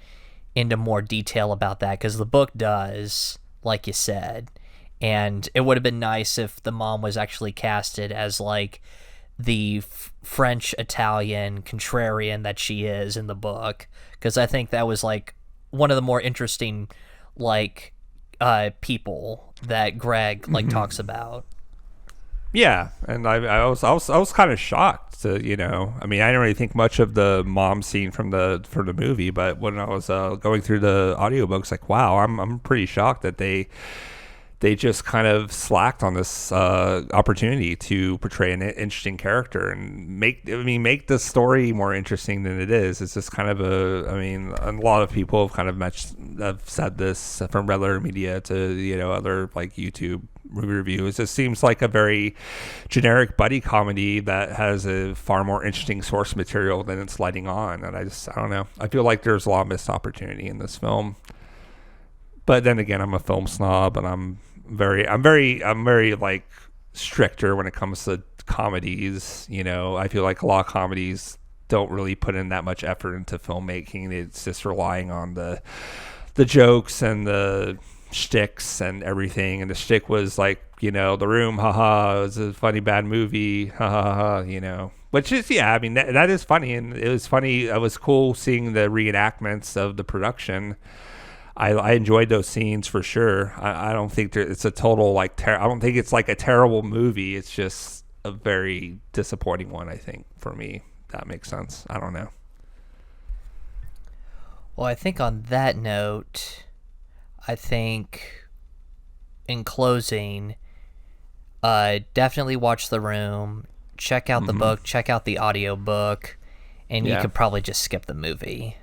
into more detail about that, because the book does, like you said, and it would have been nice if the mom was actually casted as like the French Italian contrarian that she is in the book, because I think that was like one of the more interesting like people that Greg like talks about. Yeah, and I was kind of shocked to I mean, I didn't really think much of the mom scene from the movie, but when I was going through the audiobooks, like, wow, I'm pretty shocked that they just kind of slacked on this opportunity to portray an interesting character and make the story more interesting than it is. It's just kind of a lot of people have kind of have said this, from Red Letter Media to other like YouTube movie reviews. It seems like a very generic buddy comedy that has a far more interesting source material than it's letting on, and I don't know. I feel like there's a lot of missed opportunity in this film. But then again, I'm a film snob, and I'm very like stricter when it comes to comedies. I feel like a lot of comedies don't really put in that much effort into filmmaking. It's just relying on the jokes and the shticks and everything. And the shtick was like, The Room, haha, it was a funny bad movie, ha. Which is, I mean, that is funny, and it was funny. It was cool seeing the reenactments of the production. I enjoyed those scenes for sure. I don't think it's a total like I don't think it's like a terrible movie. It's just a very disappointing one, I think, for me. That makes sense. I don't know. Well, I think on that note, I think in closing, definitely watch The Room, check out the book, check out the audiobook, and you could probably just skip the movie.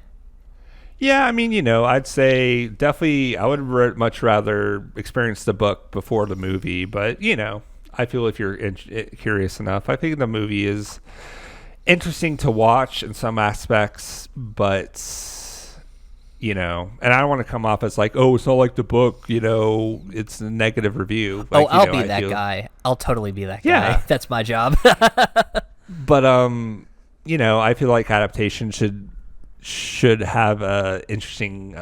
Yeah, I mean, I'd say definitely I would much rather experience the book before the movie, but, I feel if you're curious enough, I think the movie is interesting to watch in some aspects, but, and I don't want to come off as like, oh, it's not like the book, it's a negative review. Like, I'll be that guy. I'll totally be that guy. Yeah. That's my job. But, I feel like adaptation should have a interesting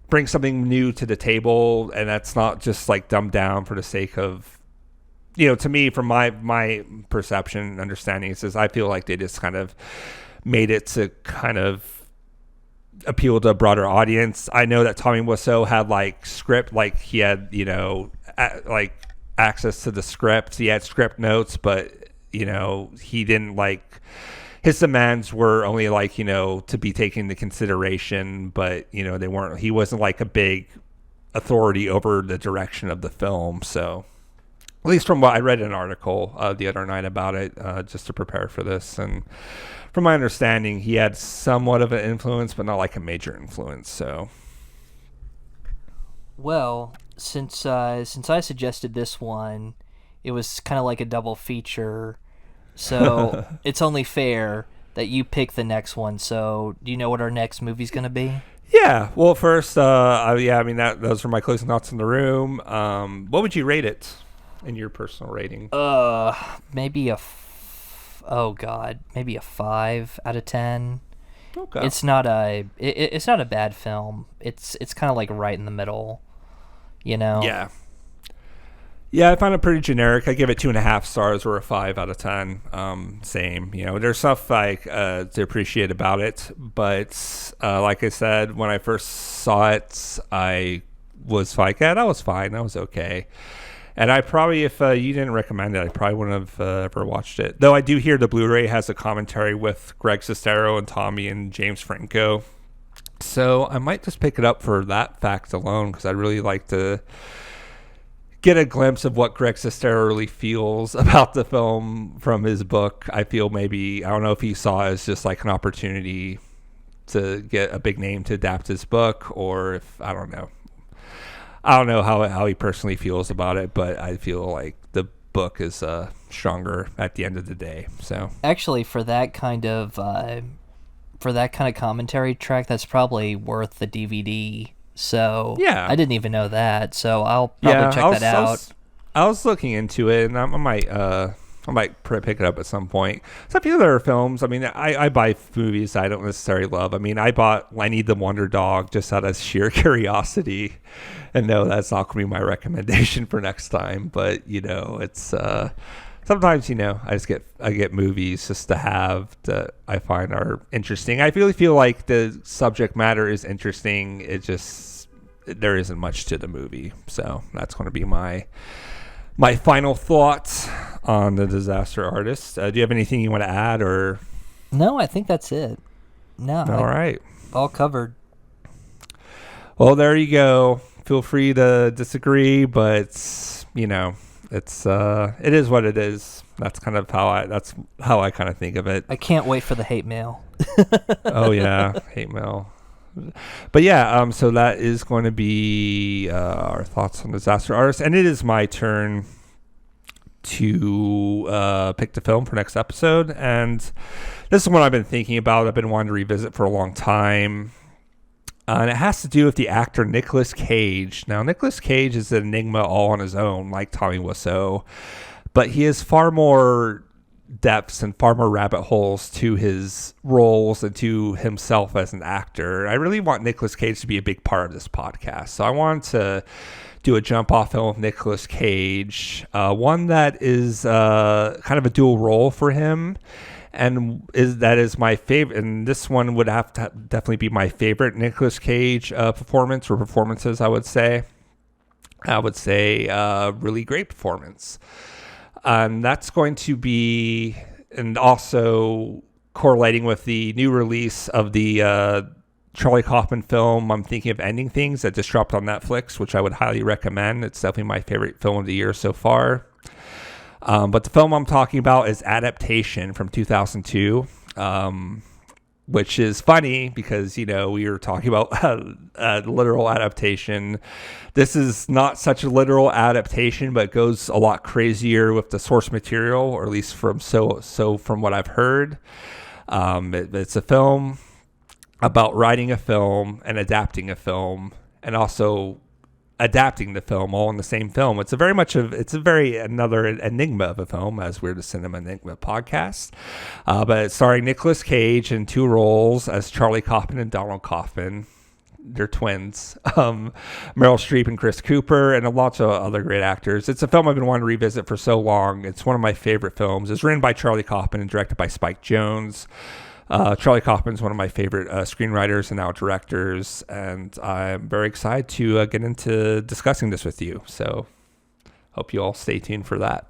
bring something new to the table, and that's not just like dumbed down for the sake of to me, from my perception and understanding, it says I feel like they just kind of made it to kind of appeal to a broader audience. I know that Tommy Wiseau had like script, like he had like access to the script, he had script notes, but he didn't like, his demands were only like, to be taken into consideration, but, he wasn't like a big authority over the direction of the film. So at least from what I read an article the other night about it, just to prepare for this. And from my understanding, he had somewhat of an influence, but not like a major influence. So, well, since I suggested this one, it was kind of like a double feature. So it's only fair that you pick the next one. So do you know what our next movie's going to be? Yeah. Well, first, those were my closing thoughts in the room. What would you rate it in your personal rating? Maybe maybe a 5 out of 10. Okay. It's not a bad film. It's kind of like right in the middle, Yeah. Yeah, I find it pretty generic. I give it 2.5 stars or a 5 out of 10. Same. There's stuff to appreciate about it, but like I said, when I first saw it, I was like, that was fine. That was okay. And I probably, if you didn't recommend it, I probably wouldn't have ever watched it. Though I do hear the Blu-ray has a commentary with Greg Sestero and Tommy and James Franco. So I might just pick it up for that fact alone, because I'd really like to get a glimpse of what Greg Sestero really feels about the film from his book. I feel maybe, I don't know if he saw it as just like an opportunity to get a big name to adapt his book, or if, I don't know how he personally feels about it, but I feel like the book is stronger at the end of the day. So actually, for that kind of commentary track, that's probably worth the DVD. So yeah, I didn't even know that. So I'll probably check that out. I was looking into it, and I might pick it up at some point. Some of the other films, I mean, I buy movies I don't necessarily love. I mean, I bought Lenny the Wonder Dog just out of sheer curiosity, and no, that's not going to be my recommendation for next time. But it's sometimes I get movies just to have that I find are interesting. I really feel like the subject matter is interesting. It just, there isn't much to the movie, so that's going to be my final thoughts on The Disaster Artist. Do you have anything you want to add, or? No, I think that's it. No. All right. All covered. Well, there you go. Feel free to disagree, but it's it is what it is. That's how I kind of think of it. I can't wait for the hate mail. Oh yeah, hate mail. But yeah, so that is going to be our thoughts on Disaster Artist, and it is my turn to pick the film for next episode. And this is what I've been thinking about. I've been wanting to revisit for a long time, and it has to do with the actor Nicolas Cage. Now, Nicolas Cage is an enigma all on his own, like Tommy Wiseau, but he has far more depths and far more rabbit holes to his roles and to himself as an actor. I really want Nicolas Cage to be a big part of this podcast. So I wanted to do a jump off film with Nicolas Cage, one that is kind of a dual role for him, and that is my favorite. And this one would have to definitely be my favorite Nicolas Cage performance, or performances, I would say. Really great performance. That's going to be, and also correlating with the new release of the Charlie Kaufman film, I'm thinking of Ending Things, that just dropped on Netflix, which I would highly recommend. It's definitely my favorite film of the year so far. But the film I'm talking about is Adaptation from 2002. which is funny because, we were talking about a literal adaptation. This is not such a literal adaptation, but goes a lot crazier with the source material, or at least from what I've heard. It's a film about writing a film and adapting a film, and also adapting the film all in the same film. It's another enigma of a film, as we're the Cinema Enigma podcast. But it's starring Nicolas Cage in two roles as Charlie Kaufman and Donald Kaufman. They're twins. Meryl Streep and Chris Cooper, and lots of other great actors. It's a film I've been wanting to revisit for so long. It's one of my favorite films. It's written by Charlie Kaufman and directed by Spike Jonze. Charlie Kaufman is one of my favorite screenwriters and now directors, and I'm very excited to get into discussing this with you. So, hope you all stay tuned for that.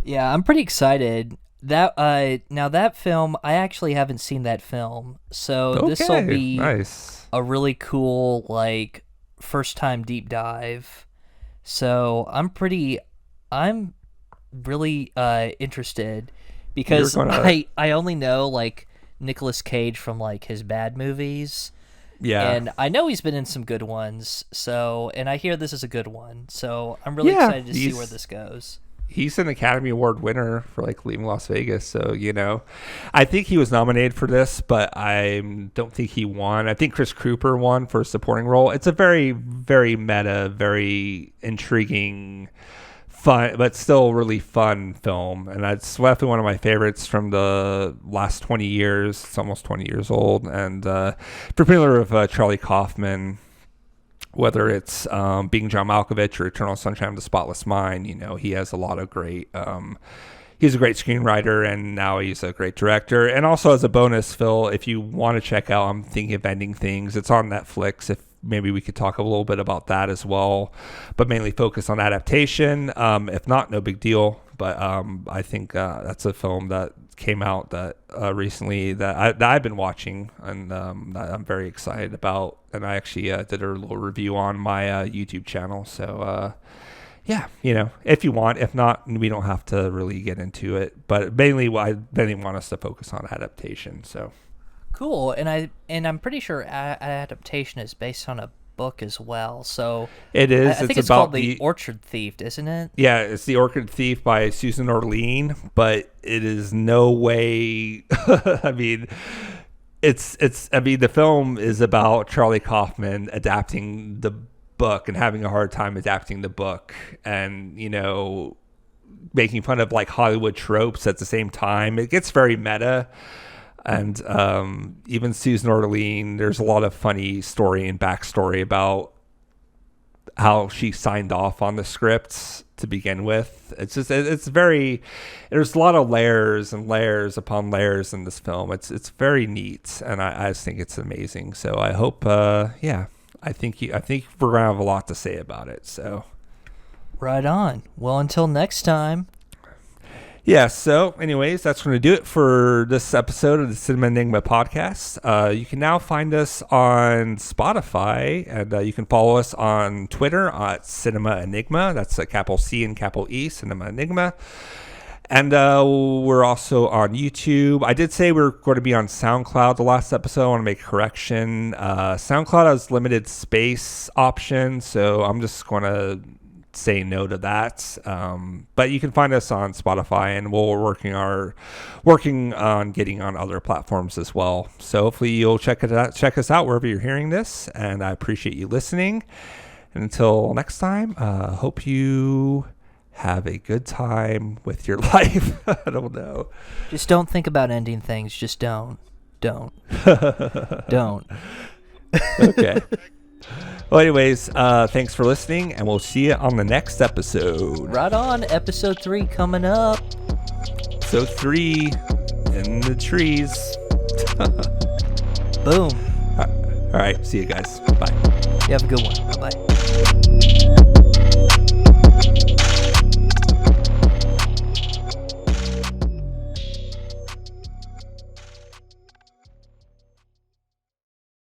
Yeah, I'm pretty excited. That film, I actually haven't seen that film, so this will be nice. A really cool first time deep dive. So I'm really interested because I only know Nicolas Cage from his bad movies. Yeah. And I know he's been in some good ones. So, and I hear this is a good one. So I'm really excited to see where this goes. He's an Academy Award winner for Leaving Las Vegas. So, I think he was nominated for this, but I don't think he won. I think Chris Cooper won for a supporting role. It's a very, very meta, very intriguing, fun, but still really fun film, and it's definitely one of my favorites from the last 20 years. It's almost 20 years old, and if you're familiar with Charlie Kaufman, whether it's Being John Malkovich or Eternal Sunshine of the Spotless Mind, he has a lot of great he's a great screenwriter, and now he's a great director. And also, as a bonus, Phil, if you want to check out I'm Thinking of Ending Things, it's on Netflix. If maybe we could talk a little bit about that as well, but mainly focus on adaptation. If not, no big deal. But I think that's a film that came out that recently that I've been watching, and that I'm very excited about. And I actually did a little review on my YouTube channel. So yeah, if you want. If not, we don't have to really get into it. But mainly, I want us to focus on adaptation. So. Cool, and I'm pretty sure adaptation is based on a book as well. So it is. I think it's called The Orchard Thief, isn't it? Yeah, it's The Orchard Thief by Susan Orlean, but it is no way. I mean, the film is about Charlie Kaufman adapting the book and having a hard time adapting the book, and making fun of Hollywood tropes at the same time. It gets very meta. And even Susan Orlean, there's a lot of funny story and backstory about how she signed off on the scripts to begin with. There's a lot of layers and layers upon layers in this film. It's very neat, and I just think it's amazing. So I hope, I think we're gonna have a lot to say about it. So right on. Well, until next time. Yeah, so anyways, that's going to do it for this episode of the Cinema Enigma podcast. You can now find us on Spotify, and you can follow us on Twitter at Cinema Enigma. That's a capital C and capital E, Cinema Enigma. And we're also on YouTube. I did say we were going to be on SoundCloud the last episode. I want to make a correction. SoundCloud has limited space option, so I'm just going to say no to that. But you can find us on Spotify, and we're working on getting on other platforms as well. So hopefully you'll check us out wherever you're hearing this, and I appreciate you listening. And until next time, hope you have a good time with your life. I don't know. Just don't think about ending things. Just don't. Don't. Okay. Well, anyways, thanks for listening, and we'll see you on the next episode. Right on. Episode 3 coming up. Episode 3 in the trees. Boom. All right. See you guys. Bye. You have a good one. Bye-bye.